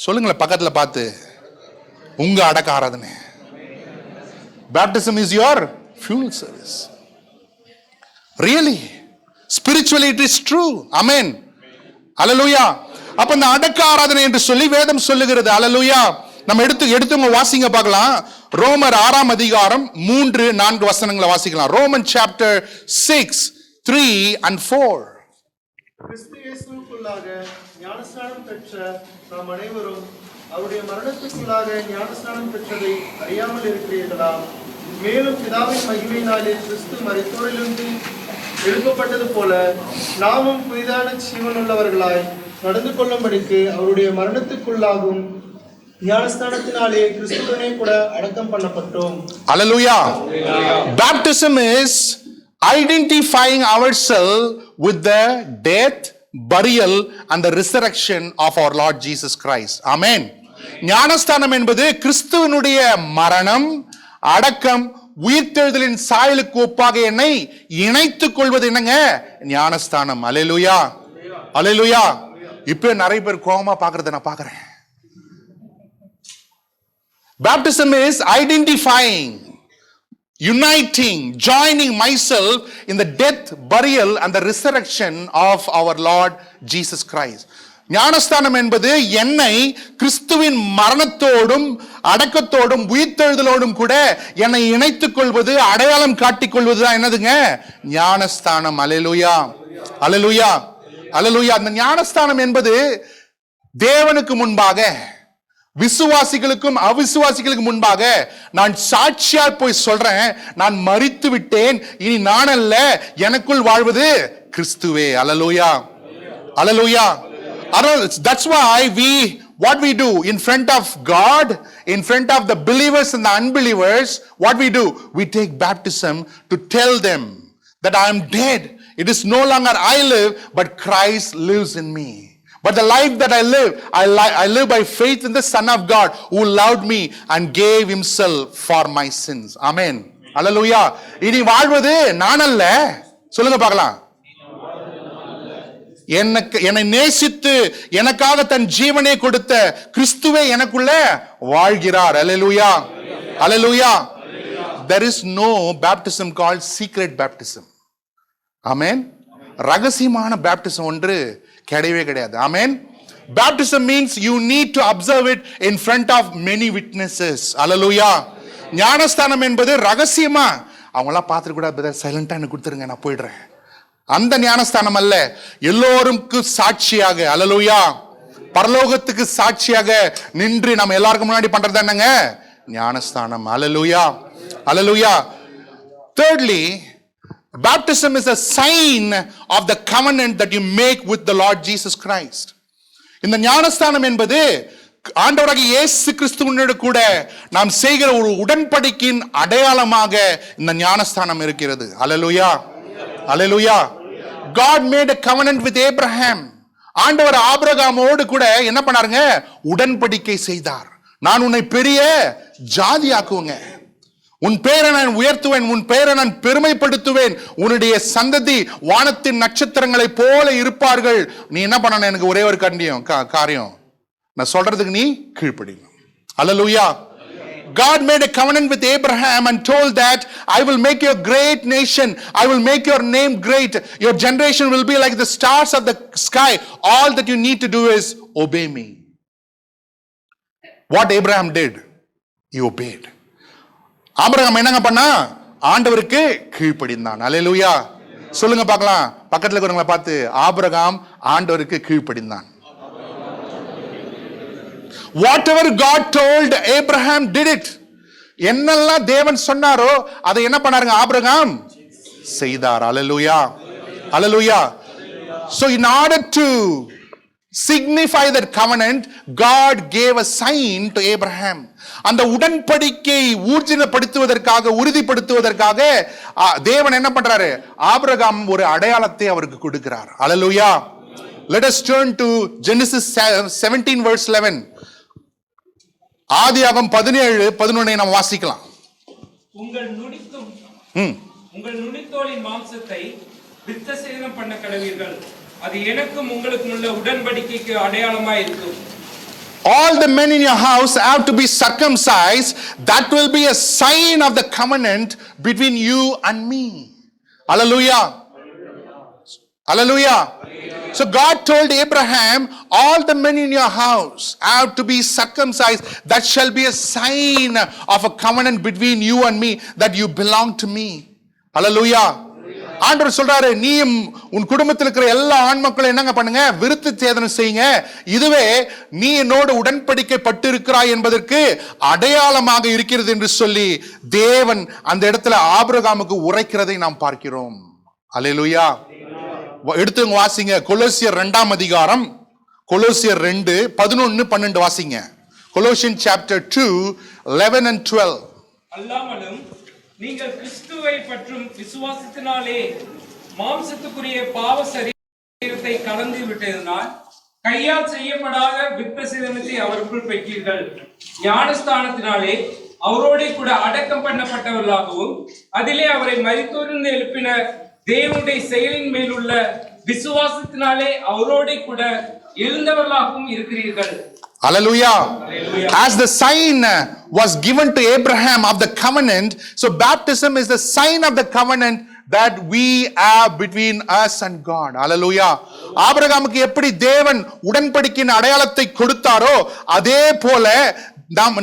சொல்லுங்களேன் பக்கத்துல பார்த்து, உங்க அடக்க ஆராதனை. Baptism is your funeral service. Really, spiritually it is true. Amen. Hallelujah. அப்ப இந்த அடக்க ஆராதனை என்று சொல்லி வேதம் சொல்லுகிறது. Hallelujah. நம்ம எடுத்துங்க வாசிங்க பார்க்கலாம். ரோமர் 6ஆம் அதிகாரம் 3-4 வசனங்களை வாசிக்கலாம். Roman chapter 6, 3 and 4. கிறிஸ்து இயேசுவுக்குள்ளாக ஞானஸ்நானம் பெற்ற நாம் அனைவரும் அவருடைய மரணத்துக்குள்ளாக ஞானஸ்நானம் பெற்றதை அறியாமல் இருக்கிறீர்களா? மேலும் பிதாவின் மகிமையினாலே கிறிஸ்து மரித்தோரிலிருந்து எழுப்பப்பட்டது போல நாமும் புதிதான ஜீவனுள்ளவர்களாய் நடந்து கொள்ளும்படிக்கு அவருடைய மரணத்துக்குள்ளாகும் ஞானஸ்நானத்தினாலே கிறிஸ்துவுடனே கூட அடக்கம் பண்ணப்பட்டோம். Hallelujah. Baptism is identifying ourselves with the death, burial and the resurrection of our Lord Jesus Christ. Amen. ஞானஸ்தானம் என்பது கிறிஸ்துவினுடைய மரணம், அடக்கம், உயிர்த்தெழுதலின் சாயலுக்கு ஒப்பாக என்னை இணைத்துக் கொள்வது என்னங்க ஞானஸ்தானம். அல்லேலூயா. அல்லேலூயா. இப்ப நிறைய பேர் கோபமா பார்க்கறத நான் பார்க்கிறேன். Baptism is identifying, uniting, joining myself in the death, burial and the resurrection of our Lord Jesus Christ. ஞானஸ்தானம் என்பது என்னை கிறிஸ்துவின் மரணத்தோடும் அடக்கத்தோடும் உயிர்த்தெழுதலோடும் கூட என்னை இணைத்துக் கொள்வது, அடையாளம் காட்டிக் கொள்வதுதான் என்னதுங்க ஞானஸ்தானம். அல்லேலூயா. அல்லேலூயா. அல்லேலூயா. அந்த ஞானஸ்தானம் என்பது தேவனுக்கு முன்பாக, விசுவாசிகளுக்கும் அவிசுவாசிகளுக்கு முன்பாக நான் சாட்சியா போய் சொல்றேன், நான் மரித்து விட்டேன், இனி நான் அல்ல, எனக்குள் வாழ்வது கிறிஸ்துவே. அல்லேலூயா. அல்லேலூயா. That's why what we do in front of God, in front of the believers and the unbelievers, what we do, we take baptism to tell them that I am dead. It is no longer I live, but Christ lives in me. But the life that I live, I live by faith in the Son of God who loved me and gave himself for my sins. Amen. Hallelujah. இனி வாழ்வது நான் அல்ல, சொல்லுங்க பார்க்கலாம். என்னை நேசித்து எனக்காக தன் ஜீவனை கொடுத்த கிறிஸ்துவே எனக்குள்ள வாழ்கிறார். அல்லேலூயா. அல்லேலூயா. There is no baptism called secret baptism. Amen. ரகசியமான பேப்டிசம் ஒன்று கிடையவே கிடையாது. Amen. Baptism means you need to observe it in front of many witnesses. Hallelujah. ஞானஸ்தானம் என்பது ரகசியமா அவங்களாம் பார்த்துட்டு கூட சைலண்டா எனக்கு கொடுத்துருங்க, நான் போயிடுறேன், அந்த ஞானஸ்தானம் அல்ல. எல்லோருக்கும் சாட்சியாக, அல்லேலூயா, பரலோகத்துக்கு சாட்சியாக நின்று நம்ம எல்லாருக்கும் முன்னாடி பண்றது என்னங்க ஞானஸ்தானம். அல்லேலூயா. அல்லேலூயா. Thirdly, baptism is a sign of the covenant that you make with the Lord Jesus Christ. இந்த ஞானஸ்தானம் என்பது ஆண்டவராகிய இயேசு கிறிஸ்துவோடு கூட நாம் செய்கிற ஒரு உடன்படிக்கையின் அடையாளமாக இந்த ஞானஸ்தானம் இருக்கிறது. அல்லேலூயா, அல்லேலூயா. God made a covenant with Abraham. ஆண்டவர் ஆபிரகாமோடு கூட என்ன பண்ணாருங்க? உடன்படிக்கை செய்தார். நான் உன்னை பெரிய ஜாதியாக்குவேங்க, உன் பெயரை நான் உயர்த்துவேன், உன் பெயரை நான் பெருமைப்படுத்துவேன், உன்னுடைய சந்ததி வானத்தின் நட்சத்திரங்களை போல இருப்பார்கள். நீ என்ன பண்ணணும்? எனக்கு ஒரே ஒரு காரியம், நான் சொல்றதுக்கு நீ கீழ்ப்படியணும். அல்லேலூயா. God made a covenant with Abraham and told that I will make you a great nation, I will make your name great, your generation will be like the stars of the sky, all that you need to do is obey me. What Abraham did, he obeyed. Abraham என்னங்க பண்ணா? ஆண்டவருக்கு கீழ்ப்படிந்தான். அல்லேலூயா. சொல்லுங்க பார்க்கலாம், பக்கத்துல இருக்கிறவங்களை பார்த்து, Abraham ஆண்டவருக்கு கீழ்ப்படிந்தான். Whatever God told Abraham did it. என்னெல்லாம் தேவன் சொன்னாரோ அதை என்ன பண்ணாருங்க? ஆபிரகாம் செய்தார். அல்லேலூயா, அல்லேலூயா. So in order to signify that covenant, God gave a sign to Abraham. அந்த உடன்படிக்கை ஊர்ஜிதப்படுத்துவதற்காக, உறுதிப்படுத்துவதற்காக தேவன் என்ன பண்றாரு? ஆபிரகாம் ஒரு அடையாளத்தை அவருக்கு கொடுக்கிறார். அல்லேலூயா. Let us turn to Genesis 17 verse 11. ஆதியாகமம் 17:11 நாம் வாசிக்கலாம். உங்கள் நுனித்தோலின் மாம்சத்தை விருத்தசேதனம் பண்ண கடவீர்கள், அது எனக்கும் உங்களுக்கும் உள்ள உடன்படிக்கைக்கு அடையாளமாய் இருக்கும். All the men in your house have to be circumcised. That will be a sign of the covenant between you and me. Hallelujah. Hallelujah. So God told Abraham, all the men in your house have to be circumcised. That shall be a sign of a covenant between you and me, that you belong to me. Hallelujah. ஆண்டவர் சொல்றாரு, நீயும் உன் குடும்பத்தில் இருக்கிற எல்லா ஆண் மக்களும் என்னங்க பண்ணுங்க? விருத்த சேதனம் செய்யுங்க. இதுவே நீ என்னோடு உடன்படிக்கை பட்டிருக்கிறாய் என்பதற்கு அடையாளமாக இருக்கிறது என்று சொல்லி தேவன் அந்த இடத்துல ஆபிரகாமுக்கு உரைக்கிறதை நாம் பார்க்கிறோம். அல்லேலூயா. எடுத்து வாசிங்க, கொலோசியர் 2 அதிகாரம், கொலோசியர் 2:11-12 வாசிங்க. Colossians chapter 2:11 and 12. அல்லாமலும் நீங்கள் கிறிஸ்துவை பற்றும் விசுவாசத்தினாலே மாம்சத்துக்குரிய பாவ சரீரத்தை கலந்து விட்டதனால் கையால் செய்யப்படாத விருத்தசேதனத்தை அவருக்குள் பெற்றீர்கள். ஞானஸ்தானத்தினாலே அவரோட கூட அடக்கம் பண்ணப்பட்டவர்களாகவும் அதிலே அவரை மரித்தோரிலிருந்து எழுப்பின தேவனுடைய செயலின் மேல் உள்ள விசுவாசத்தினாலே அவரோட கூட எழுந்தவர்களாகவும் இருக்கிறீர்கள். Hallelujah. As the sign was given to Abraham of the covenant, so baptism is the sign of the covenant that we have between us and God. Hallelujah. ஆபிரகாமுக்கு எப்படி தேவன் உடன்படிக்கையின் அடையாளத்தை கொடுத்தாரோ அதே போல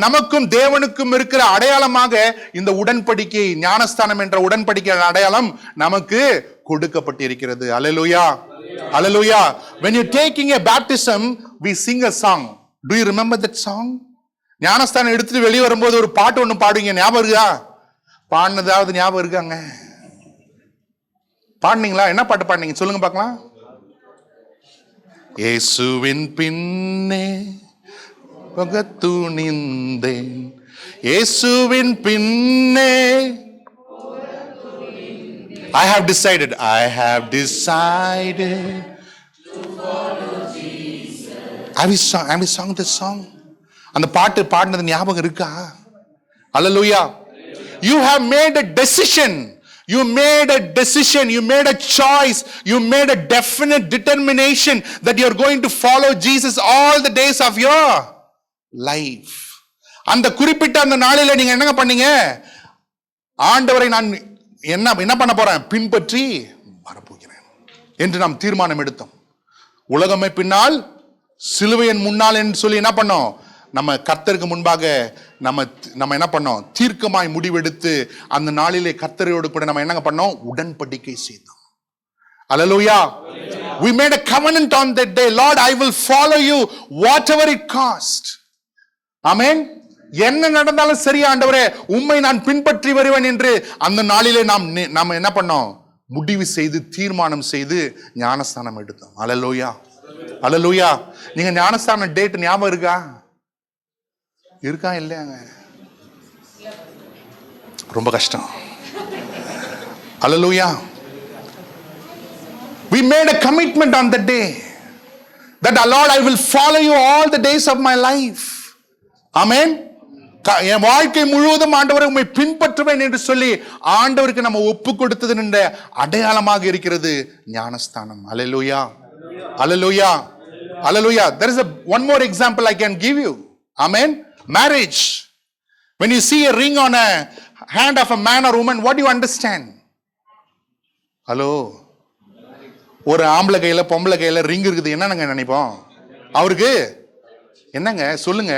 நமக்கும் தேவனுக்கும் இருக்கிற அடையாளமாக இந்த உடன்படிக்கை, ஞானஸ்தானம் என்ற உடன்படிக்கை அடையாளம் நமக்கு கொடுக்கப்பட்டிருக்கிறது. Hallelujah. Hallelujah. When you're taking a baptism, we sing a song. Do you remember that song? ஞானஸ்தானம் எடுத்துட்டு வெளியே வரும்போது ஒரு பாட்டு ஒண்ணு பாடுவீங்க, ஞாபகம் இருக்கா? பாடினதாவது ஞாபகம் இருக்காங்க? பாடுனீங்களா? என்ன பாட்டு பாடுனீங்க சொல்லுங்க பார்க்கலாம். இயேசுவின் பின்னே துணிந்தேன், இயேசுவின் பின்னே I have decided Have you sung this song? அந்த பாட்டு பாடினது ஞாபகம் இருக்கா? Hallelujah. You have made a decision. You made a decision. You made a choice. You made a definite determination that you are going to follow Jesus all the days of your life. அந்த குறிப்பிட்ட அந்த நாளில நீங்க என்னங்க பண்ணீங்க? ஆண்டவரை நான் என்ன பண்ண போறேன்? பின்பற்றி வரப்போகிறேன் என்று நாம் தீர்மானம் எடுத்தோம். உலகமே பின்னால் சிலுவையின் முன்னால் என்று சொல்லி என்ன பண்ணோம்? நம்ம கர்த்தருக்கு முன்பாக நம்ம என்ன பண்ணோம்? தீர்க்கமாய் முடிவெடுத்து அந்த நாளிலே கர்த்தரோடு கூட நம்ம என்னங்க பண்ணோம்? உடன்படிக்கை செய்தோம். Hallelujah. We made a covenant on that day. Lord, I will follow you whatever it cost. Amen. என்ன நடந்தாலும் சரி ஆண்டவரே, உம்மை நான் பின்பற்றி வருவேன் என்று அந்த நாளிலே நாம் என்ன பண்ணோம்? முடிவு செய்து தீர்மானம் செய்து ஞானஸ்தானம் எடுத்தோம். Hallelujah. அல்லேலூயா. நீங்க ஞானஸ்தான டேட் ஞாபகம் இருக்கா இல்லையாங்க? ரொம்ப கஷ்டம். அல்லேலூயா. We made a commitment on that day that Lord, I will follow you all the days of my life. Amen. என் வாழ்க்கை முழுவதும் ஆண்டவரை உம்மை பின்பற்றுவேன் என்று சொல்லி ஆண்டவருக்கு நம்ம ஒப்பு கொடுத்தது அடையாளமாக இருக்கிறது ஞானஸ்தானம். அல்லேலூயா, அல்லேலூயா, அல்லேலூயா. There is one more example I can give you. Amen. Marriage. When you see a ring on a hand of a man or woman, what do you understand? Hello, ஒரு ஆம்பளை கையில பொம்பளை கையில ரிங் இருக்குது, என்னங்க நினைப்போம்? அவருக்கு என்னங்க சொல்லுங்க?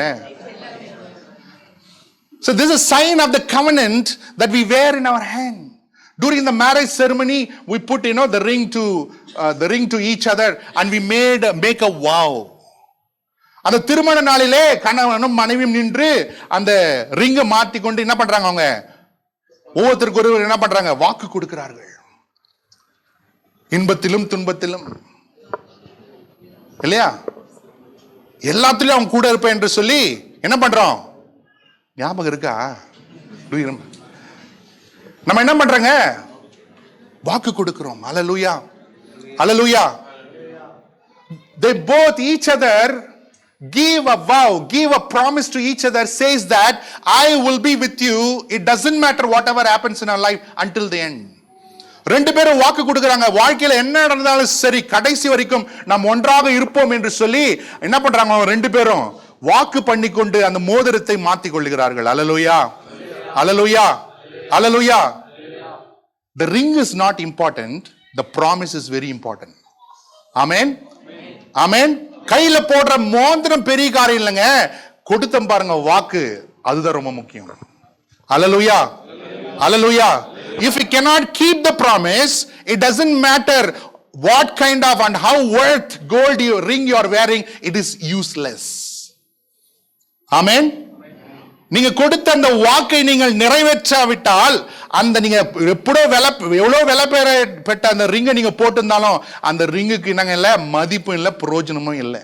So this is a sign of the covenant that we wear in our hand. During the marriage ceremony, we put the ring to each other, and we make a vow. அந்த திருமண நாளிலே கணவனும் மனைவியும் நின்று அந்த ரிங்கை மாட்டி கொண்டு என்ன பண்றாங்க? அவங்க ஒவ்வொருத்தருக்கு ஒருவர் என்ன பண்றாங்க? வாக்கு கொடுக்கிறார்கள். இன்பத்திலும் துன்பத்திலும் இல்லையா, எல்லாத்திலும் அவங்க கூட இருப்பேன் என்று சொல்லி என்ன பண்றோம்? ஞாபகம் இருக்கா? நம்ம என்ன பண்றோங்க? வாக்கு கொடுக்கிறோம். அல்லேலூயா, அல்லேலூயா. They both each other give a vow, give a promise to each other, says that I will be with you. It doesn't matter whatever happens in our life until the end. ரெண்டு பேரும் வாக்கு கொடுக்கறாங்க, வாழ்க்கையில என்ன நடந்தாலும் சரி கடைசி வரைக்கும் நாம் ஒன்றாக இருப்போம் என்று சொல்லி என்ன பண்றாங்க? ரெண்டு பேரும் வாக்கு பண்ணிக்கொண்டு அந்த மோதிரத்தை மாற்றிக் கொள்கிறார்கள். அல்லேலூயா, அல்லேலூயா, அல்லேலூயா. The ring is not important, the promise is very important. ஆமென், ஆமென். கையில போடுற மோதிரம் பெரிய காரியம் இல்லைங்க, கொடுத்தம் பாருங்க வாக்கு, அதுதான் ரொம்ப முக்கியம். அல்லேலூயா, அல்லேலூயா. If you cannot keep the promise, it doesn't matter what kind of and how worth gold ring you are wearing, it is useless. ஆமென். நீங்க கொடுத்த அந்த வாக்கை நீங்கள் நிறைவேற்றாவிட்டால், அந்த நீங்க எவ்வளவு விலை பெற்ற அந்த ரிங்கை நீங்க போட்டிருந்தாலும் அந்த ரிங்குக்கு என்னங்க இல்ல, மதிப்பும் இல்ல, பிரயோஜனமும் இல்லை.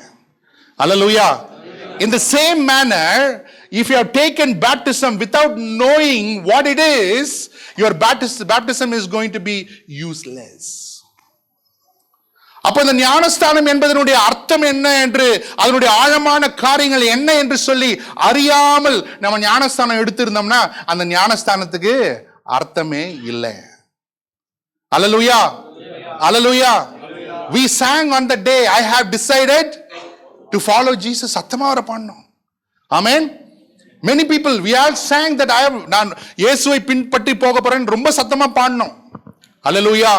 அல்லேலூயா. In the same manner, if you have taken baptism without knowing what it is, your baptism is going to be useless. அப்ப இந்த ஞானஸ்தானம் என்பதனுடைய அர்த்தம் என்ன என்று, அதனுடைய ஆழமான காரியங்கள் என்ன என்று சொல்லி அறியாமல் நம்ம ஞானஸ்தானம் எடுத்திருந்தோம்னா அந்த ஞானஸ்தானத்துக்கு அர்த்தமே இல்லை. அல்லேலூயா, அல்லேலூயா. We sang on the day, I have decided to follow Jesus. சத்தமா வர பாடணும். ஆமென். Many people, we all sang that நான் இயேசுவை பின்பற்றி போக போறேன் ரொம்ப சத்தமா பாடணும். அல்லேலூயா,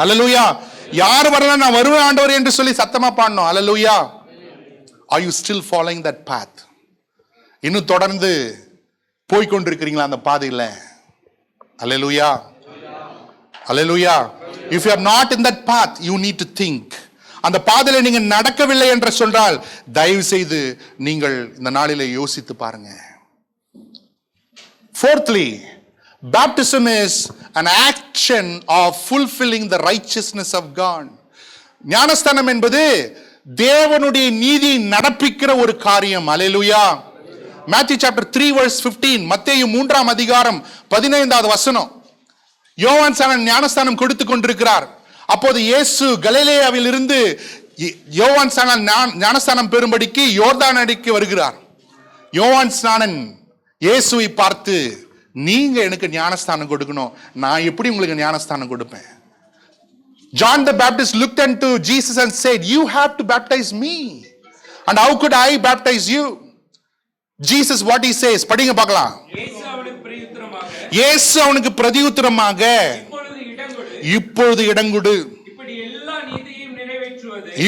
அல்லேலூயா. யார் வரலாம் நான் வருவேன் ஆண்டவரே என்று சொல்லி சத்தமா பாடணும். அல்லேலூயா. Are you still following that path? இன்னும் தொடர்ந்து போய் கொண்டிருக்கிறீங்களா அந்த பாதையில? அல்லேலூயா, அல்லேலூயா. If you are not in that path, you need to think. அந்த பாதையில நீங்க நடக்கவில்லை என்று சொன்னால் தயவு செய்து நீங்கள் இந்த நாளிலே யோசித்து பாருங்க. Fourthly, baptism is an action of fulfilling the righteousness of God. ஞானஸ்தானம் என்பது தேவனுடைய நீதி நடப்பிக்கிற ஒரு காரியம். அல்லேலூயா. Matthew chapter 3 verse 15, மத்தேயு 3ஆம் அதிகாரம் 15வது வசனம். யோவான் ஞானஸ்தானம் கொடுத்து கொண்டிருக்கிறார். அப்போது இயேசு கலிலேயாவில் இருந்து யோவான் ஞானஸ்தானம் பெறும்படிக்கு யோர்தான் நதிக்கு வருகிறார். யோவான் ஸ்நானன் இயேசுவை பார்த்து, நீங்க எனக்கு ஞானஸ்தானம் கொடுக்கணும், நான் எப்படி உங்களுக்கு ஞானஸ்தானம் கொடுப்பேன்? John the Baptist looked unto Jesus and said, you have to baptize me, and how could I baptize you? Jesus what he says, படிங்க பார்க்கலாம். இயேசு அவனுக்கு பிரதியுத்தரமாக, இப்பொழுது இடங்கொடு,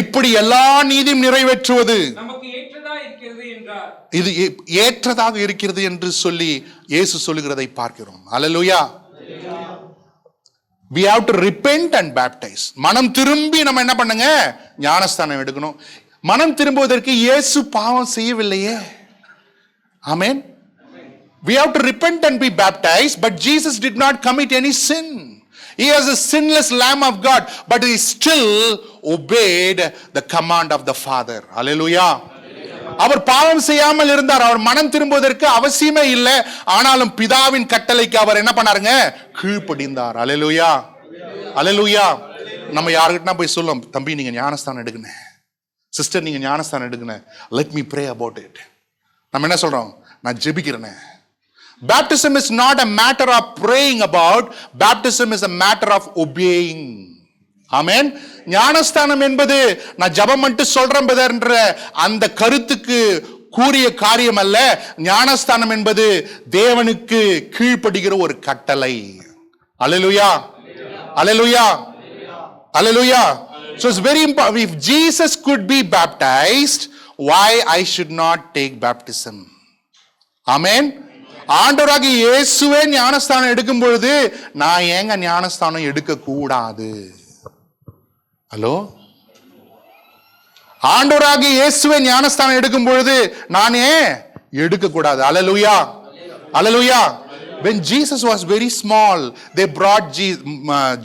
இப்படி எல்லா நீதியும் நிறைவேற்றுவது இது ஏற்றதாக இருக்கிறது என்று சொல்லி இயேசு சொல்லுகிறதை பார்க்கிறோம். அல்லேலூயா. We have to repent and baptize. மனம் திரும்பி நம்ம என்ன பண்ணுங்க? ஞானஸ்தானம் எடுக்கணும். மனம் திரும்புவதற்கு இயேசு பாவம் செய்யவில்லையே. ஆமென். We have to repent and be baptized, but Jesus did not commit any sin. He was a sinless Lamb of God, but he still obeyed the command of the Father. Hallelujah. அவர் பாவம் செய்யாமல் இருந்தார். அவர் மனம் திரும்புவதற்கு அவசியமே இல்லை. ஆனாலும் பிதாவின் கட்டளைக்கு அவர் என்ன பண்ணாருங்க? கீழ்ப்படிந்தார். ஹல்லேலூயா. ஹல்லேலூயா. நம்ம யாருக்கிட்ட போய் சொல்லும், தம்பி நீங்க ஞானஸ்தானம் எடுக்கணும், சிஸ்டர் நீங்க ஞானஸ்தானம் எடுக்கணும், let me pray about it. நம்ம என்ன சொல்றோம்? நான் ஜெபிக்கிறேன். Baptism is not a matter of praying about. Baptism is a matter of obeying. Amen. ஞானஸ்தானம் என்பது நான் ஜெபம் மட்டும் சொல்றேன் என்ற அந்த கருத்துக்கு கூறிய காரியம் அல்ல. ஞானஸ்தானம் என்பது தேவனுக்கு கீழ்ப்படுகிற ஒரு கட்டளை. Hallelujah. Hallelujah. Hallelujah. So it's very important. If Jesus could be baptized, why I should not take baptism? Amen. ஆண்டவராகிய இயேசுவே ஞானஸ்தானம் எடுக்கும் பொழுது நான் ஏங்க ஞானஸ்தானம் எடுக்க கூடாது? ஹலோ, ஆண்டவராகிய இயேசுவே ஞானஸ்தானம் எடுக்கும் பொழுது நான் ஏன் எடுக்க கூடாது? ஹல்லேலூயா. ஹல்லேலூயா. When Jesus was very small, they brought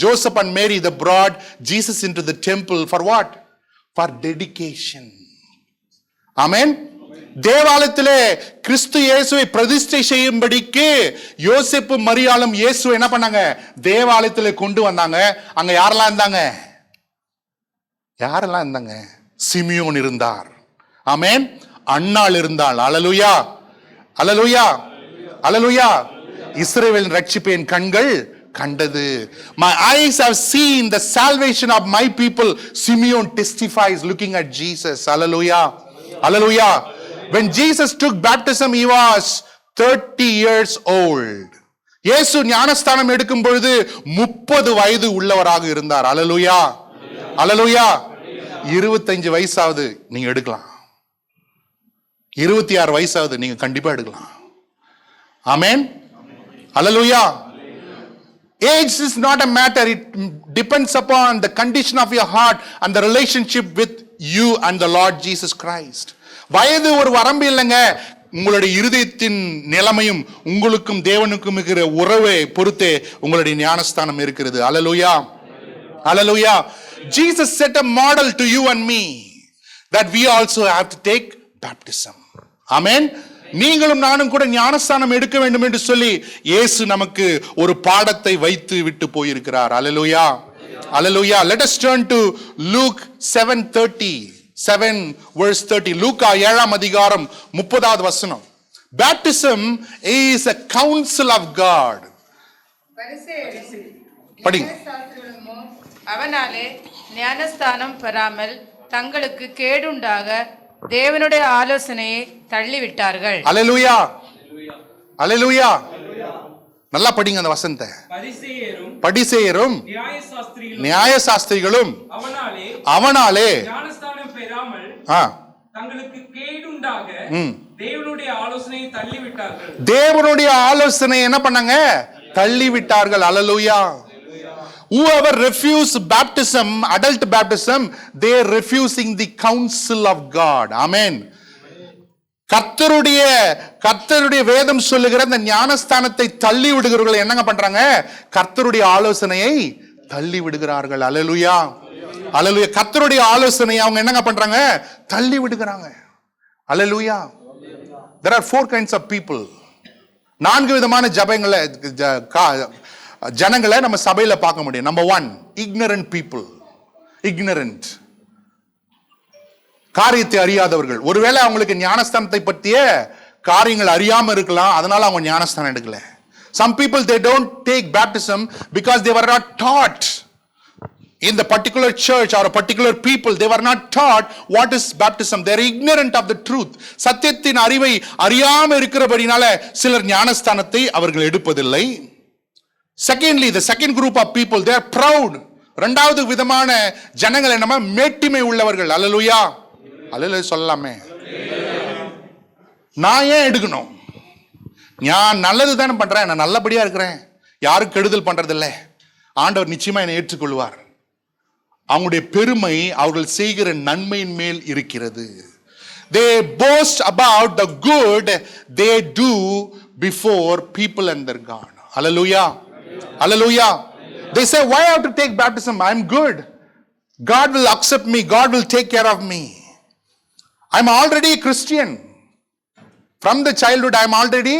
Joseph and Mary, they brought Jesus into the temple for what? For dedication. Amen. தேவாலயத்திலே கிறிஸ்து இயேசுவை பிரதிஷ்டை செய்யும்படிக்கு யோசேப்பு மரியாளும் இயேசு என்ன பண்ணாங்க? தேவாலயத்திலே கொண்டு வந்தாங்க. அங்க யாரெல்லாம் இருந்தாங்க? யாரெல்லாம் இருந்தாங்க? சிமியோன் இருந்தார். ஆமென். அன்னாள் இருந்தாள். ஹல்லேலூயா. ஹல்லேலூயா. ஹல்லேலூயா. இஸ்ரவேலின் ரட்சிப்பை என் கண்கள் கண்டது. My eyes have seen the salvation of my people. Simeon testifies looking at Jesus. Hallelujah. Hallelujah. When Jesus took baptism, he was 30 years old. இயேசு ஞானஸ்தானம் எடுக்கும் பொழுது 30 வயது உள்ளவராக இருந்தார். Hallelujah. Hallelujah. 25 வயசாவது நீங்க எடுக்கலாம், 26 வயசாவது நீங்க கண்டிப்பா எடுக்கலாம். Amen. Hallelujah. Age is not a matter. It depends upon the condition of your heart and the relationship with you and the Lord Jesus Christ. வயது ஒரு வரம்பு இல்லைங்க. உங்களுடைய இருதயத்தின் நிலைமையும் உங்களுக்கும் தேவனுக்கும் இருக்கிற உறவை பொறுத்தே உங்களுடைய ஞானஸ்தானம் இருக்கிறது. ஹல்லேலூயா. ஹல்லேலூயா. Jesus set a model to you and me that we also have to take baptism. Amen. நீங்களும் நானும் கூட ஞானஸ்தானம் எடுக்க வேண்டும் என்று சொல்லி இயேசு நமக்கு ஒரு பாடத்தை வைத்து விட்டு போயிருக்கிறார். ஹல்லேலூயா. ஹல்லேலூயா. Let us turn to Luke 7 verse 30. லூக்கா 7 அதிகாரம் 30வது வசனம். Baptism is a counsel of God. படிங்க. அவனாலே ஞானஸ்தானம் பெறாமல் தங்களுக்கு கேடுண்டாக தேவனுடைய ஆலோசனையை தள்ளிவிட்டார்கள். அல்லேலூயா. அல்லேலூயா. நல்லா படிங்க அந்த வசனத்தை. பரிசேயரும் நியாயசாஸ்திரிகளும் அவனாலே ஞானஸ்தானம் பெறாமல் தங்களுக்கு கேடுண்டாக தேவனுடைய ஆலோசனையை தள்ளிவிட்டார்கள். தேவனுடைய ஆலோசனை என்ன பண்ணாங்க? தள்ளிவிட்டார்கள். அல்லேலூயா. Whoever refuse baptism, adult baptism, they are refusing the counsel of God. Amen. கர்த்தருடைய வேதம் சொல்லுகிற அந்த ஞானஸ்தானத்தை தள்ளி விடுகிறவர்கள் என்னங்க பண்றாங்க? கர்த்தருடைய ஆலோசனையை தள்ளி விடுகிறார்கள். அல்லேலூயா. அல்லேலூயா. கர்த்தருடைய ஆலோசனையை அவங்க என்னங்க பண்றாங்க? தள்ளி விடுகிறாங்க. அல்லேலூயா. There are 4 kinds of people. 4 விதமான ஜனங்களை நம்ம சபையில பார்க்க முடியும். Number 1, ignorant people. ignorant, காரியத்தை அறியாதவர்கள். ஒருவேளை அவங்களுக்கு ஞானஸ்தானத்தை பற்றிய காரியங்கள் அறியாம இருக்கலாம், அதனால அவங்க ஞானஸ்தானம் எடுக்கல. Some people, they don't take baptism because they were not taught in the particular church or a particular people. They were not taught what is baptism. They are ignorant of the truth. சத்தியத்தின் அறிவை அறியாம இருக்கிறபடினால சிலர் ஞானஸ்தானத்தை அவர்கள் எடுப்பதில்லை. Secondly, the second group of people, they are proud. இரண்டாவது விதமான ஜனங்கள் என்னமா? மேட்டிமை உள்ளவர்கள். அல்லேலூயா. அல்லேலூயா சொல்லலாமே. நான் ஏன் எடுக்கணும்? நான் நல்லது தானே பண்றேன், நான் நல்லபடியா இருக்கிறேன், யாருக்கு கெடுதல் பண்றதில்லை, ஆண்டவர் நிச்சயமா என்னை ஏற்றுக்கொள்வார். அவங்களுடைய பெருமை அவர்கள் செய்கிற நன்மையின் மேல் இருக்கிறது. They boast about the good they do before people and their God. Hallelujah. Hallelujah. They say, why I have to take baptism? I'm good. God will accept me. God will take care of me. I'm already a Christian. From the childhood, I'm already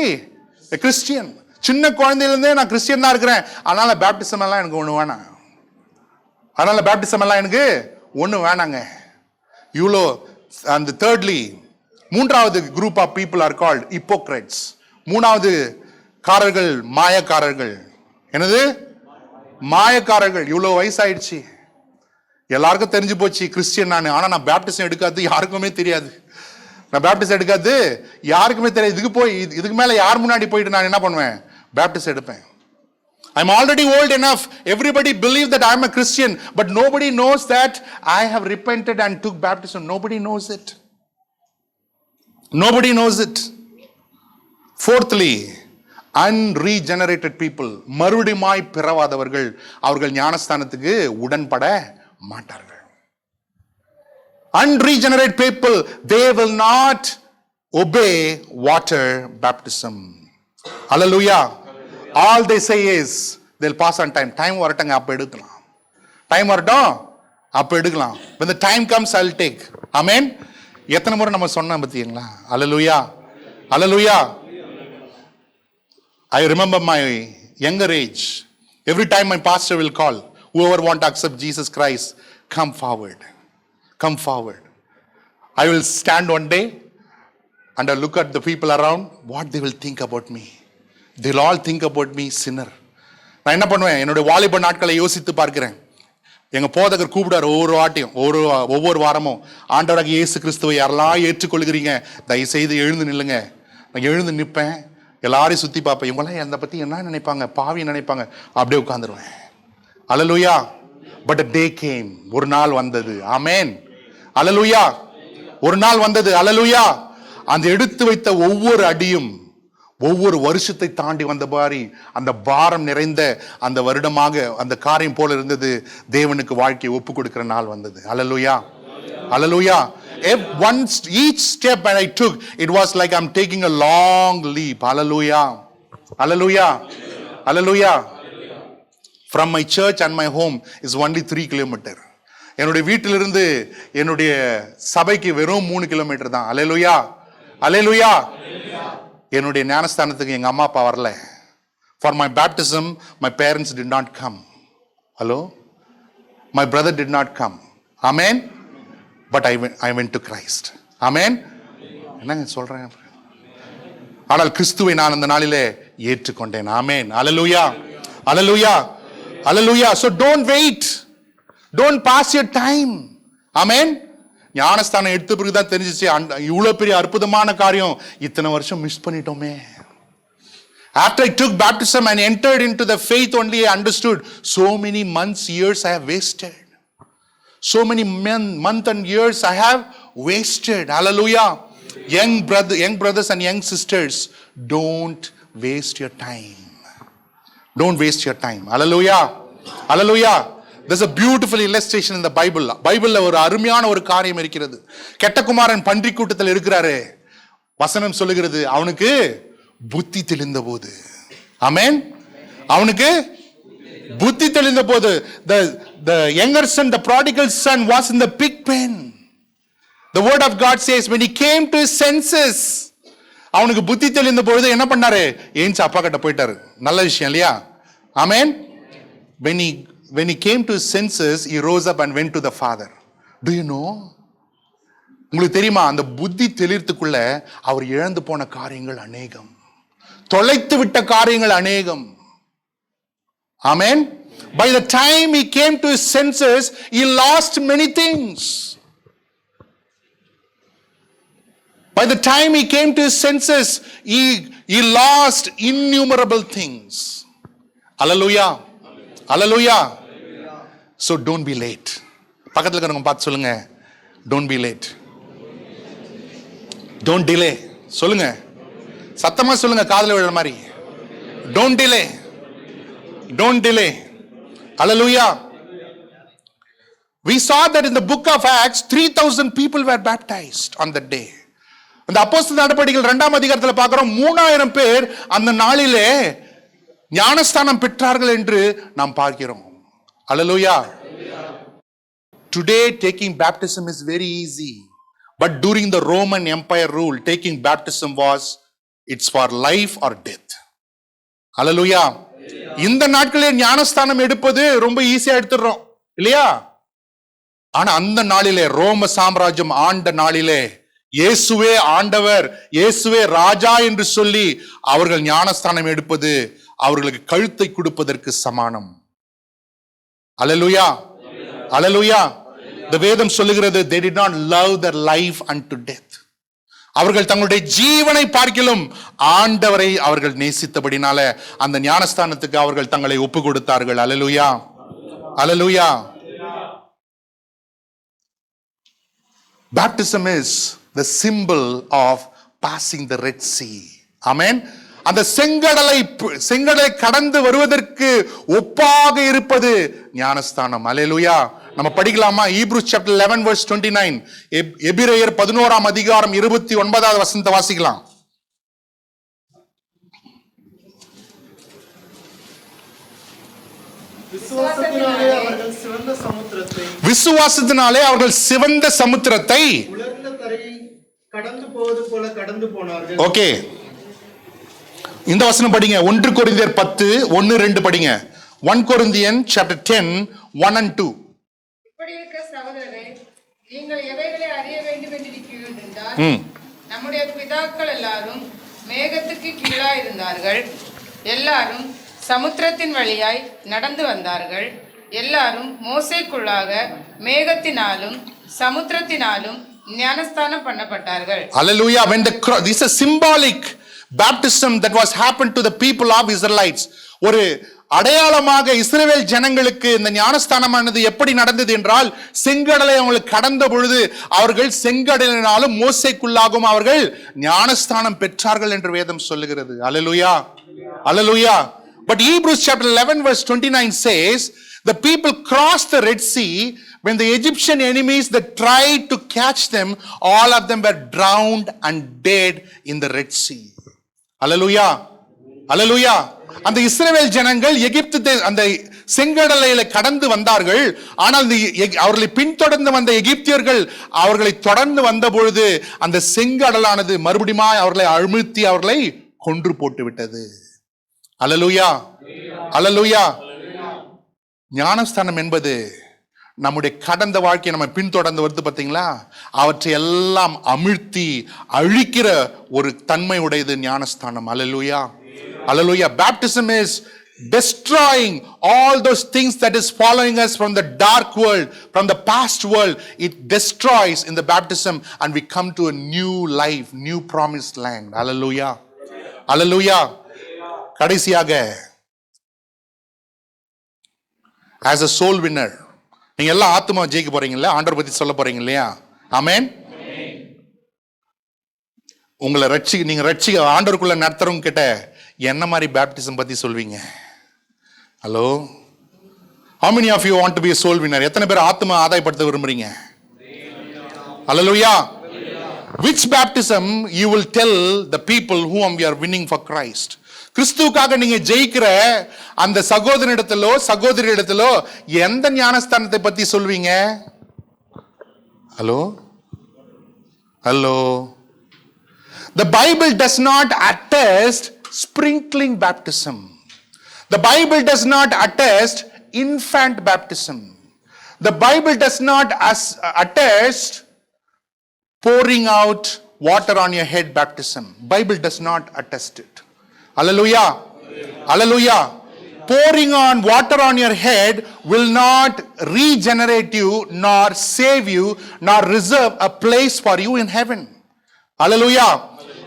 a Christian. சின்ன குழந்தையிலிருந்தே நான் Christian தான் இருக்கிறேன். அதனால baptism எல்லாம் எனக்கு ஒன்று வேணாம். அதனால பேப்டிசம் எல்லாம் எனக்கு ஒன்று வேணாங்க. இவ்வளோ. And thirdly, மூன்றாவது group of people are called hypocrites. மூணாவது காரர்கள், மாயக்காரர்கள். என்னது? மாயக்காரர்கள். இவ்வளோ வயசாயிடுச்சு, எல்லாருக்கும் தெரிஞ்சு போச்சு கிறிஸ்டியன் நான், ஆனா நான் பேப்டிசம் எடுக்காது யாருக்குமே தெரியாது. நான் பேப்டிசம் எடுக்காது யாருக்குமே தெரியாது. இதுக்கு மேல யார் முன்னாடி போயிட்டு நான் என்ன பண்ணுவேன்? பேப்டிசம் எடுப்பேன். I'm already old enough. Everybody believe that I'm a Christian, but nobody knows that I have repented and took baptism. Nobody knows it. Nobody knows it. Fourthly, unregenerated people. மறுபடியுமாய் பிறவாதவர்கள், அவர்கள் ஞானஸ்தானத்துக்கு உடன்பட மாட்டார்கள். Unregenerate people, they will not obey water baptism. Hallelujah. All they say is they'll pass on time. Time வரட்டங்க அப்ப எடுக்கலாம். Time வரட்டும் அப்ப எடுக்கலாம். When the time comes I'll take. Amen. எத்தனை முறை நம்ம சொன்னோம் பார்த்தீங்களா? Hallelujah. Hallelujah. I remember my younger age. Every time my pastor will call, whoever want to accept Jesus Christ, come forward. Come forward. I will stand one day and I look at the people around, what they will think about me. They'll all think about me sinner. நான் என்ன பண்ணுவேன்? என்னுடைய வாலிப நாட்களை யோசித்து பார்க்கிறேன். எங்க போதகர் கூப்பிடாரு ஒவ்வொரு வாரமும், ஆண்டவராக இயேசு கிறிஸ்துவை யாரெல்லாம் ஏற்றுக்கொள்கிறீங்க தயவு செய்து எழுந்து நில்லுங்க. நான் எழுந்து நிற்பேன், எல்லாரையும் சுத்தி பார்ப்பேன். இவங்களாம் என்னை பத்தி என்ன நினைப்பாங்க, பாவி நினைப்பாங்க, அப்படியே உட்கார்ந்துருவேன். Hallelujah. But a day came. ஒரு நாள் வந்தது. ஆமென். அல்லேலூயா. ஒரு நாள் வந்தது. அல்லேலூயா. அந்த எடுத்து வைத்த ஒவ்வொரு அடியும் ஒவ்வொரு வருஷத்தை தாண்டி வந்த மாதிரி அந்த பாரம் நிறைந்த அந்த வருடமாக அந்த காரியம் போல இருந்தது. தேவனுக்கு வாழ்க்கையை ஒப்பு கொடுக்கிற நாள் வந்தது. அல்லேலூயா. அல்லேலூயா. Each step that I took, it was like I'm taking a long leap. Hallelujah. Hallelujah. Hallelujah. From my church and my home is only 3 kilometers. என்னுடைய வீட்டிலிருந்து என்னுடைய சபைக்கு வெறும் 3 கிலோமீட்டர் தான். அல்லேலூயா. அல்லேலூயா. என்னுடைய ஞானஸ்தானத்துக்கு எங்க அம்மா அப்பா வரல. For my baptism, my parents did not come. Hello? My brother did not come. Amen. But I went to Christ. Amen. என்னங்க சொல்றேன்? ஆனால் கிறிஸ்துவை நான் அந்த நாளிலே ஏற்றுக்கொண்டேன். ஆமென். அல்லேலூயா. அல்லேலூயா. அல்லேலூயா. So don't wait. Don't pass your time. Amen. ஞானஸ்தானம் எடுத்த பிறகுதான் தெரிஞ்சிச்சு இவ்வளவு பெரிய அற்புதமான காரியம் இத்தனை வருஷம் மிஸ் பண்ணிட்டோமே. After I took baptism and entered into the faith only, I understood so many months, years I have wasted. So many months and years I have wasted. Hallelujah. Young brothers and young sisters, don't waste your time. Don't waste your time. Hallelujah. Hallelujah. There's a beautiful illustration in the Bible. பைபிள்ல ஒரு அருமையான ஒரு காரியம் இருக்கிறது. கெட்ட குமாரன் பன்றி கூட்டத்தில் இருக்கிறாரு. வசனம் சொல்லுகிறது அவனுக்கு புத்தி தெளிந்த போது. ஆமென். அவனுக்கு புத்தி தெளிந்த போது the younger son, the prodigal son was in the pig pen. The word of God says when he came to his senses, அவனுக்கு புத்தி தெளிந்த பொழுது என்ன பண்ணாரு? ஏஞ்சி அப்பா கிட்ட போயிட்டாரு. நல்ல விஷயம் இல்லையா? ஆமென். When he came to his senses, he rose up and went to the father. Do you know? உங்களுக்கு தெரியுமா அந்த புத்தி தெளிர்த்துக்குள்ள அவர் இழந்து போன காரியங்கள் அநேகம், தொலைத்து விட்ட காரியங்கள் அநேகம். Amen. By the time he came to his senses, he lost many things. By the time he came to his senses, he lost innumerable things. Hallelujah. Hallelujah. So don't be late. பக்கத்துல இருக்கவங்க பார்த்து சொல்லுங்க, don't be late. Don't delay. சொல்லுங்க, சத்தமா சொல்லுங்க, காதுல விழுற மாதிரி. Don't delay. Don't delay. Hallelujah. We saw that in the book of Acts 3000 people were baptized on that day. அந்த அப்போஸ்தலர் நடபடிகள் 2ஆம் அதிகாரத்துல பார்க்கிறோம் 3000 பேர் அந்த நாளிலே ஞானஸ்தானம் பெற்றார்கள் என்று நாம் பார்க்கிறோம். அல்லேலூயா. Today taking baptism is very easy, but during the Roman Empire rule, taking baptism was, it's for life or death. அல்லேலூயா. இந்த நாட்களில் ஞானஸ்தானம் எடுப்பது ரொம்ப ஈஸியா எடுத்துடுறோம் இல்லையா? ஆனா அந்த நாளிலே, ரோம சாம்ராஜ்யம் ஆண்ட நாளிலே, இயேசுவே ஆண்டவர், இயேசுவே ராஜா என்று சொல்லி அவர்கள் ஞானஸ்தானம் எடுப்பது அவர்களுக்கு கழுத்தை கொடுப்பதற்கு சமானம். அல்லேலூயா. அல்லேலூயா. இந்த வேதம் சொல்லுகிறது, they did not love their life unto death. அவர்கள் தங்களுடைய ஜீவனை பார்க்கிலும் ஆண்டவரை அவர்கள் நேசித்தபடினால அந்த ஞானஸ்தானத்துக்கு அவர்கள் தங்களை ஒப்பு கொடுத்தார்கள். அல்லேலூயா. அல்லேலூயா. Baptism is the symbol of passing the Red Sea. Amen. அந்த செங்கடலை கடந்து வருவதற்கு ஒப்பாக இருப்பது ஞானஸ்தானம். அல்லேலூயா. நம்ம படிக்கலாமா? Hebrews chapter 11 verse 29. எபிரேயர் 11ஆம் அதிகாரம் 29வது வசனத்தை வாசிக்கலாம். விசுவாசத்தினாலே அவர்கள் சிவந்த சமுத்திரத்தை உலர்ந்த தரையை கடந்து போவது போல கடந்து போனார்கள். ஓகே, இந்த வசனம் படிங்க. 1 கொரிந்தியர் 10:1-2 படிங்க. 1 Corinthians chapter 10 1 and 2. இப்படி இருக்க சகோதரரே, நீங்கள் எவைகளை அறிய வேண்டும் என்றிருக்கிறீர்கள் என்றால், நம்முடைய பிதாக்கள் எல்லாரும் மேகத்துக்கு கீழாய் இருந்தார்கள், எல்லாரும் சமுத்திரத்தின் வழியாய் நடந்து வந்தார்கள், எல்லாரும் மோசேக்குள்ளாக மேகத்தினாலும் சமுத்திரத்தினாலும் ஞானஸ்தானம் பண்ணப்பட்டார்கள். Hallelujah. When this is a symbolic baptism that was happened to the people of Israelites. ஒரு அடையாளமாக இஸ்ரவேல் ஜனங்களுக்கு இந்த ஞானஸ்தானமானது எப்படி நடந்தது என்றால், செங்கடலை அவங்களுக்கு கடந்த பொழுது அவர்கள் செங்கடலினாலும் மோசேக்குள்ளாகவும் அவர்கள் ஞானஸ்தானம் பெற்றார்கள் என்று வேதம் சொல்லுகிறது. அல்லேலூயா. அல்லேலூயா. But Hebrews chapter 11 verse 29 says, the people crossed the Red Sea when the Egyptian enemies that tried to catch them, all of them were drowned and dead in the Red Sea. Hallelujah. Hallelujah. அந்த இஸ்ரவேல் ஜனங்கள் அந்த செங்கடலையில கடந்து வந்தார்கள். ஆனால் அவர்களை பின்தொடர்ந்து வந்த எகிப்தியர்கள் அவர்களை தொடர்ந்து வந்த பொழுது அந்த செங்கடலானது மறுபடியும் அவர்களை அழுத்தி அவர்களை கொன்று போட்டு விட்டது. அல்லேலூயா. அல்லேலூயா. ஞானஸ்தானம் என்பது நம்முடைய கடந்த வாழ்க்கையை நம்ம பின்தொடர்ந்து வருது பார்த்தீங்களா, அவற்றை எல்லாம் அமிழ்த்தி அழிக்கிற ஒரு தன்மை உடையது ஞானஸ்தானம். அல்லேலூயா. Hallelujah. Baptism is destroying all those things that is following us from the dark world, from the past world. It destroys in the baptism and we come to a new life, new promised land. Hallelujah. Hallelujah. கடைசியாக, as a soul winner, நீங்க எல்லாம் ஆத்மா ஜெயிக்க போறீங்கல்ல, ஆண்டவர் பத்தி சொல்ல போறீங்க இல்லையா? ஆமென். உங்களை நீங்க ஆண்டவருக்குள்ள நடத்துறவங்க கிட்ட என்ன மாதிரி பேப்டிசம் பத்தி சொல்வீங்க? Hello, how many of you want to be a soul winner? எத்தனை பேர் ஆத்மா ஆதாயப்படுத்த விரும்புறீங்க? Hallelujah. Which baptism you will tell the people whom we are winning for Christ? கிறிஸ்துவுக்காக நீங்க ஜெயிக்கிற அந்த சகோதரியிடத்திலோ எந்த ஞானஸ்தானத்தை பத்தி சொல்வீங்க? Hello hello. The Bible does not attest sprinkling baptism. The Bible does not attest infant baptism. The Bible does not attest pouring out water on your head baptism. Bible does not attest it. Hallelujah. Hallelujah. Pouring on water on your head will not regenerate you, nor save you, nor reserve a place for you in heaven. Hallelujah.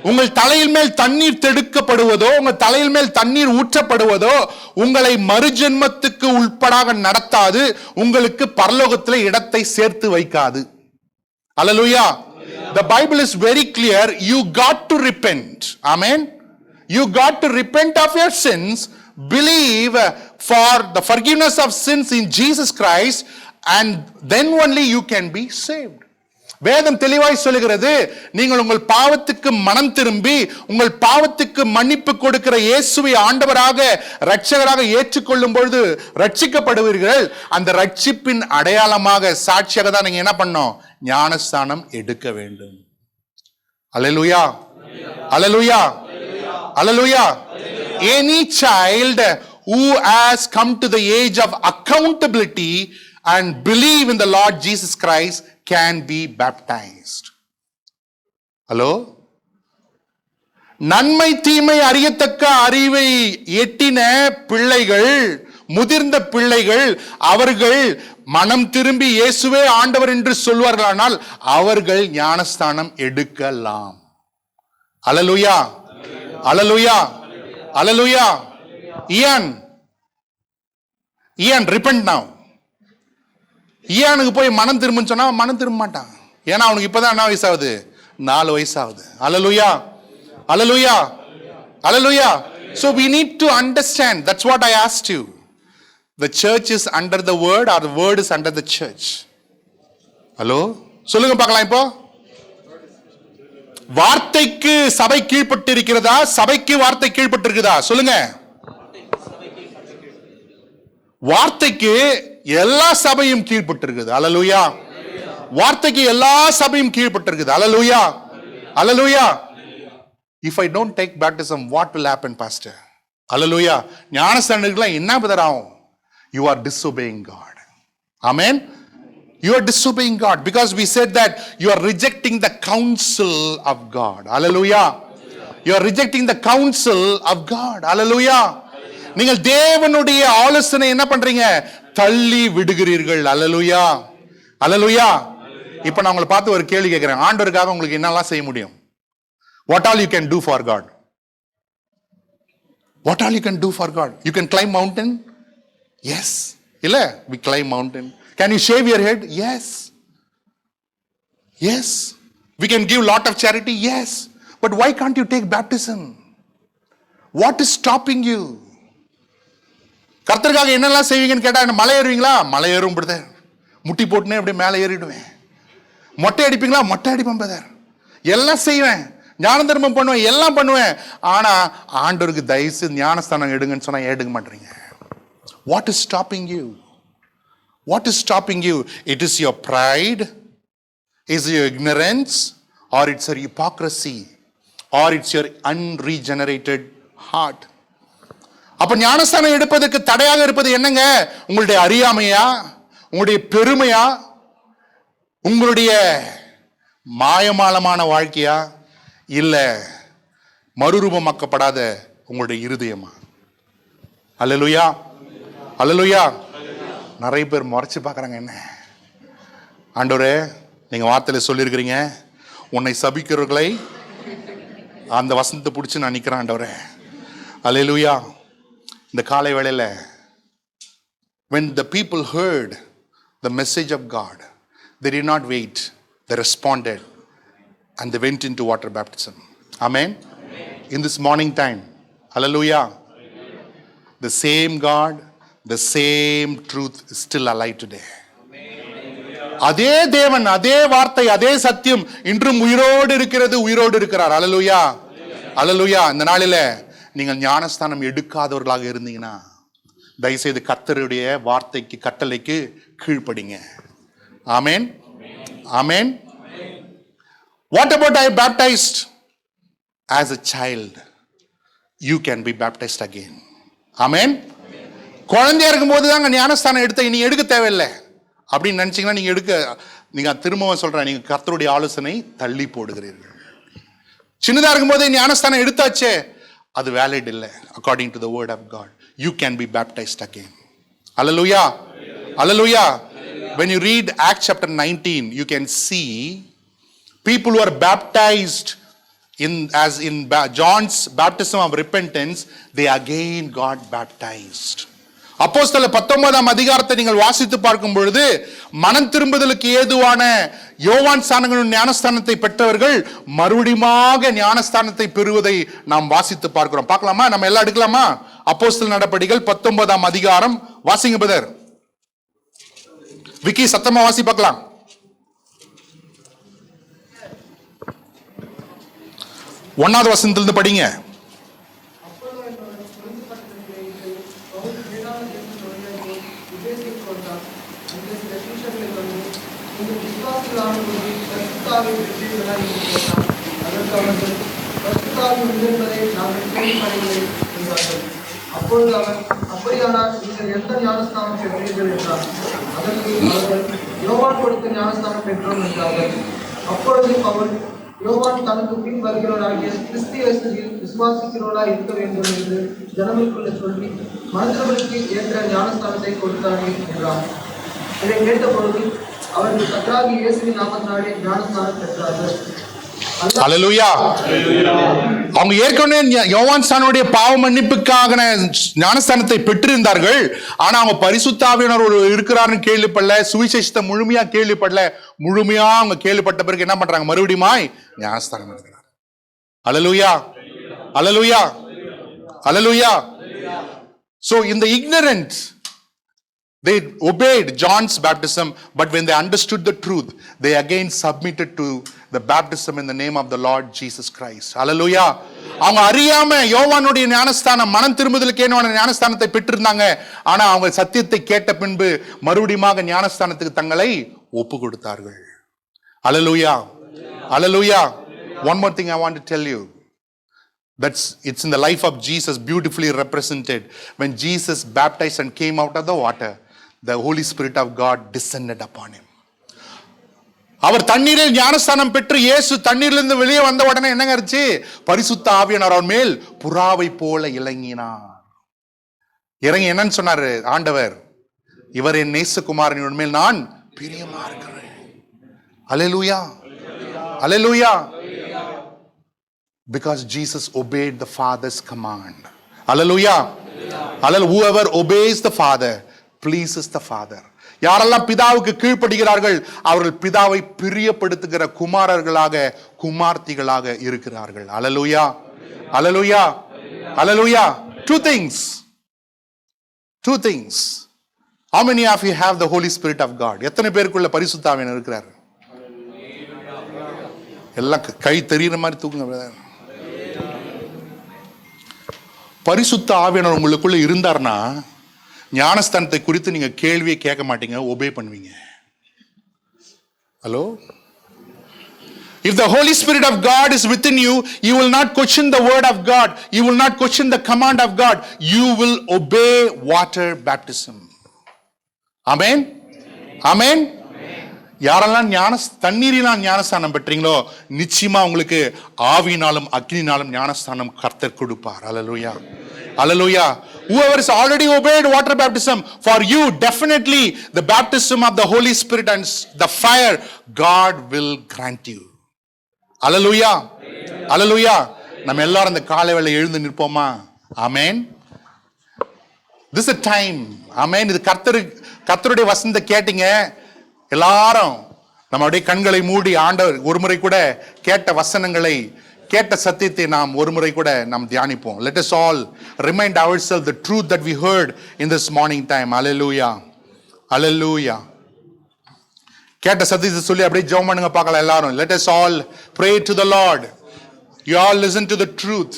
உங்கள் தலையில் மேல் தண்ணீர் தெடுக்கப்படுவதோ, உங்கள் தலையில் மேல் தண்ணீர் ஊற்றப்படுவதோ உங்களை மறுஜென்மத்துக்கு உட்படாக நடத்தாது, உங்களுக்கு பரலோகத்தில் இடத்தை சேர்த்து வைக்காது. Hallelujah. The Bible is very clear. You got to repent. Amen. You got to repent of your sins, believe for the forgiveness of sins in Jesus Christ, and then only you can be saved. வேதம் தெளிவாய் சொல்லுகிறது, நீங்கள் உங்கள் பாவத்துக்கு மனம் திரும்பி உங்கள் பாவத்துக்கு மன்னிப்பு கொடுக்கிற இயேசுவை ஆண்டவராக இரட்சகராக ஏற்றுக்கொள்ளும் பொழுது ரட்சிக்கப்படுவீர்கள். அந்த ரட்சிப்பின் அடையாளமாக சாட்சியாக தான் நீங்க என்ன பண்ணோம்? ஞானஸ்தானம் எடுக்க வேண்டும். அல்லேலூயா, அல்லேலூயா, அல்லேலூயா. Any child who has come to the age of accountability and believe in the Lord Jesus Christ can be baptized. Hello? நன்மை தீமை அறியத்தக்க அறிவை எட்டின பிள்ளைகள், முதிர்ந்த பிள்ளைகள், அவர்கள் மனம் திரும்பி இயேசுவே ஆண்டவர் என்று சொல்வார்களானால் அவர்கள் ஞானஸ்தானம் எடுக்கலாம். அல்லேலூயா, அல்லேலூயா, அல்லேலூயா. Ian, repent now. ஈயானுக்கு போய் மனம் திரும்புன்னு சொன்னா மனம் திரும்ப மாட்டான். ஏன்னா அவனுக்கு இப்பதான் என்ன வயசாகுது? 4 வயசாகுது. அல்லேலூயா, அல்லேலூயா, அல்லேலூயா. So we need to understand. That's what I asked you. The church is under the word or the word is under the church? Hello, சொல்லுங்க பார்க்கலாம். இப்போ வார்த்தைக்கு சபை கீழ்பட்டு இருக்கிறதா? சபைக்கு வார்த்தை கீழ்பட்டு இருக்குதா? சொல்லுங்க. வார்த்தைக்கு எல்லா சபையும் கீழ்பட்டு இருக்குது. அல்லேலூயா. வார்த்தைக்கு எல்லா சபையும் கீழ்பட்டு இருக்குது. அல்லேலூயா, அல்லேலூயா. If I don't take baptism, what will happen, pastor? அல்லேலூயா. ஞானஸ்தானத்துக்குலாம் என்ன பதறாகும்? You are disobeying God. Amen. You are disobeying God because we said that you are rejecting the counsel of God. Hallelujah. You are rejecting the counsel of God. Hallelujah. நீங்கள் தேவனுடைய ஆலோசனை என்ன பண்றீங்க? தள்ளி விடுகிறீர்கள். Hallelujah. Hallelujah. இப்போ நான் உங்களை பார்த்து ஒரு கேள்வி கேட்கிறேன். ஆண்டவருக்காக உங்களுக்கு என்னெல்லாம் செய்ய முடியும்? What all you can do for God? What all you can do for God? You can climb mountain? Yes. இல்ல, we climb mountain. Can you shave your head? Yes. Yes. We can give lot of charity? Yes. But why can't you take baptism? What is stopping you? கர்த்தருக்காக என்னெல்லாம் செய்வீங்கன்னு கேட்டா என்ன மலை ஏறுவீங்களா? மலை ஏறும் brother. முட்டி போட்டுனே அப்படியே மேலே ஏறிடுவேன். மொட்டை அடிப்பீங்களா? மொட்டை அடிப்பேன் பிரதர். எல்லாம் செய்வேன். ஞான தர்மம் பண்ணுவேன். எல்லாம் பண்ணுவேன். ஆனா ஆண்டவருக்கு தயவுசெய்து ஞானஸ்தானம் எடுங்கன்னு சொன்னா எடுக்க மாட்டீங்க. What is stopping you? What is stopping you? It is your pride, is your ignorance, or it's your hypocrisy, or it's your unregenerated heart. அப்ப ஞானஸ்தானம் எடுப்பதற்கு தடையாக இருப்பது என்னங்க? உங்களுடைய அறியாமையா, உங்களுடைய பெருமையா, உங்களுடைய மாயமாலமான வாழ்க்கையா, இல்ல மறுரூபமாக்கப்படாத உங்களுடைய இருதயமா? அல்லேலூயா, அல்லேலூயா. நிறைய பேர் முறைச்சு பார்க்குறாங்க. என்ன ஆண்டவரே, நீங்க வார்த்தையில சொல்லியிருக்கிறீங்க, உன்னை சபிக்கிறவர்களை அந்த வசனத்தை பிடிச்சி நான் நிற்கிறேன் ஆண்டவரே. அல்லேலூயா. இந்த காலை வேளையில when the people heard the message of God, they did not wait, they responded and they went into water baptism. Amen. In this morning time, hallelujah, the same God, the same truth is still alive today. அதே தேவன், அதே வார்த்தை, அதே சத்தியம் இன்றும் உயிரோடு இருக்கிறது, உயிரோடு இருக்கிறார். அல்லேலூயா, அல்லேலூயா. இந்த நாளில நீங்கள் ஞானஸ்தானம் எடுக்காதவர்களாக இருந்தீங்கன்னா தயவுசெய்து கர்த்தருடைய வார்த்தைக்கு, கட்டளைக்கு கீழ்ப்படிங்க. ஆமென், ஆமென். What about I baptized as a child? You can be baptized again. ஆமென். குழந்தையா இருக்கும்போது தாங்க ஞானஸ்தானம் எடுத்த, இனி எடுக்க தேவையில்லை அப்படின்னு நினைச்சீங்கன்னா நீங்க திரும்பவும் சொல்றேன், நீங்க கர்த்தருடைய ஆலோசனை தள்ளி போடுகிறீர்கள். சின்னதா இருக்கும்போது ஞானஸ்தானம் எடுத்தாச்சே, அது வேலிட் இல்லை. According to the word of God, you can be baptised again. Hallelujah, hallelujah. When you read Acts chapter 19, you can see people who are baptized as in John's baptism of repentance, they again got baptized. அப்போஸ்தலர் 19ஆம் அதிகாரத்தை நீங்கள் வாசித்து பார்க்கும் பொழுது, மனம் திரும்புதலுக்கு ஏதுவான யோவான் ஸ்நானங்களின் ஞானஸ்தானத்தை பெற்றவர்கள் மறுபடியுமாக ஞானஸ்தானத்தை பெறுவதை நாம் வாசித்து பார்க்கிறோம். பார்க்கலாமா? நம்ம எல்லாம் எடுக்கலாமா? அப்போஸ்தலர் நடபடிகள் 19ஆம் அதிகாரம் வாசிங்க பிரதர். விக்கி சத்தமா வாசி பார்க்கலாம். 1வது வசனத்திலிருந்து படிங்க. அப்பொழுது அவன், அப்படியானால் நீங்கள் எந்த ஞானஸ்தானம் பெற்றீர்கள் என்றார். அதற்கு அவர்கள், யோவான் கொடுத்த ஞானஸ்தானம் பெற்றோம் என்றார்கள். அப்பொழுது அவன், யோவான் தனக்கு பின் வருகிறவராகிய கிறிஸ்து இயேசுவில் விசுவாசிக்கிறவராய் இருக்க வேண்டும் என்று ஜனங்களுக்குள்ள சொல்லி மனிதர்களுக்கு ஏற்ற ஞானஸ்தானத்தை கொடுத்தானே என்றார். இதை கேட்டபொழுது அவர்கள் கர்த்தராகிய இயேசுவின் நாமத்தினாலே ஞானஸ்தானம் பெற்றார்கள். அல்லேலூயா. அவங்க ஏற்கனவே யோவான் ஸ்நானனுடைய பாவ மன்னிப்புக்காக ஞானஸ்தானத்தை பெற்றிருந்தார்கள். ஆனா அவங்க பரிசுத்த ஆவியானவர் ஒரு இருக்கிறாருன்னு கேள்விப்படல, சுவிசேஷத்தை முழுமையா கேள்விப்படல. முழுமையா அவங்க கேள்விப்பட்ட பிறகு என்ன பண்றாங்க? மறுபடியுமாய் ஞானஸ்தானம் எடுக்கிறாங்க. அல்லேலூயா, அல்லேலூயா, அல்லேலூயா. So in the ignorance they obeyed John's baptism, but when they understood the truth, they again submitted to the baptism in the name of the Lord Jesus Christ. Hallelujah. அவங்க அறியாம யோவானுடைய ஞானஸ்தானம், மனம் திரும்புதலுக்கு ஏதுவான ஞானஸ்தானத்தை பெற்றிருந்தாங்க. ஆனா அவங்க சத்தியத்தை கேட்ட பின்பு மறுபடியுமாக ஞானஸ்தானத்துக்கு தங்களை ஒப்பு கொடுத்தார்கள். Hallelujah. Hallelujah. One more thing I want to tell you. It's in the life of Jesus beautifully represented. When Jesus baptized and came out of the water, the Holy Spirit of God descended upon him. அவர் தண்ணீரில் ஞானஸ்தானம் பெற்று இயேசு தண்ணீரிலிருந்து வெளியே வந்த உடனே என்னங்க ஆச்சு? பரிசுத்த ஆவியானவர் அவர் மேல் புறாவை போல இறங்கினார். இறங்கி என்னன்னு சொன்னாரு ஆண்டவர்? இவர் என் நேசகுமாரன் மேல் நான் பிரியமா இருக்கிறேன். அல்லேலூயா, அல்லேலூயா. Because Jesus obeyed the Father's command. Hallelujah. Hallelujah. Whoever obeys the Father pleases the Father. யாரெல்லாம் பிதாவுக்கு கீழ்ப்படுகிறார்கள் அவர்கள் பிதாவை பிரியப்படுத்துகிற குமாரர்களாக குமார்த்திகளாக இருக்கிறார்கள். Hallelujah. Hallelujah. Hallelujah. Two things. How many of you have the Holy Spirit of God? எத்தனை பேருக்குள்ள பரிசுத்த ஆவியானவர் இருக்கிறார்? எல்லாம் கை தெரியுற மாதிரி தூக்குங்க. பரிசுத்த ஆவியானவர் உங்களுக்குள்ள இருந்தார்னா ஞானஸ்தானத்தை குறித்து நீங்க கேள்வியை கேட்க மாட்டீங்க, ஒபே பண்ணுவீங்க. Hello? If the Holy Spirit of God is within you, you will not question the word of God. You will not question the command of God. You will obey water baptism. Amen? Amen? யாரெல்லாம் தண்ணீரினால் ஞானஸ்தானம் பெற்றீங்களோ நிச்சயமா உங்களுக்கு ஆவியினாலும் அக்னினாலும் ஞானஸ்தானம் கர்த்தர் கொடுப்பார். அல்லேலூயா, அல்லேலூயா. Whoever has already obeyed water baptism, for you definitely the baptism of the Holy Spirit and the fire God will grant you. அல்லேலூயா, அல்லேலூயா. நம்ம எல்லாரும் இந்த காலை வேளை எழுந்து நிற்போமா? ஆமென். This is a time. ஆமென். இது கர்த்தருடைய வசனத்தை கேட்டீங்க எல்லாரும். நம்ம அப்படியே கண்களை மூடி ஆண்டவர் ஒருமுறை கூட கேட்ட வசனங்களை, கேட்ட சத்தியத்தை நாம் ஒருமுறை கூட நாம் தியானிப்போம். Let us all remind ourselves the truth that we heard in this morning time. Hallelujah. Hallelujah. கேட்ட சத்தியத்தை சொல்லி அப்படியே ஜெபம் பண்ணுங்க பார்க்கலாம் எல்லாரும். Let us all pray to the Lord. You all listen to the truth.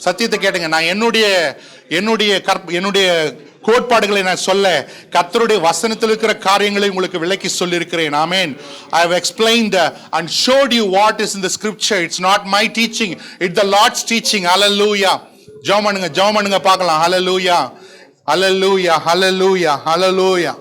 சத்தியத்தை கேட்டுங்க. நான் என்னுடைய கோட்பாடுகளை நான் சொல்ல கர்த்தருடைய வசனத்தில் இருக்கிற காரியங்களை உங்களுக்கு விளக்கி சொல்லி இருக்கிறேன். ஆமென். I have explained and showed you what is in the scripture. It's not my teaching, it's the Lord's teaching. Hallelujah. ஜெபம் பண்ணுங்க பார்க்கலாம். Hallelujah. Hallelujah. Hallelujah. Hallelujah.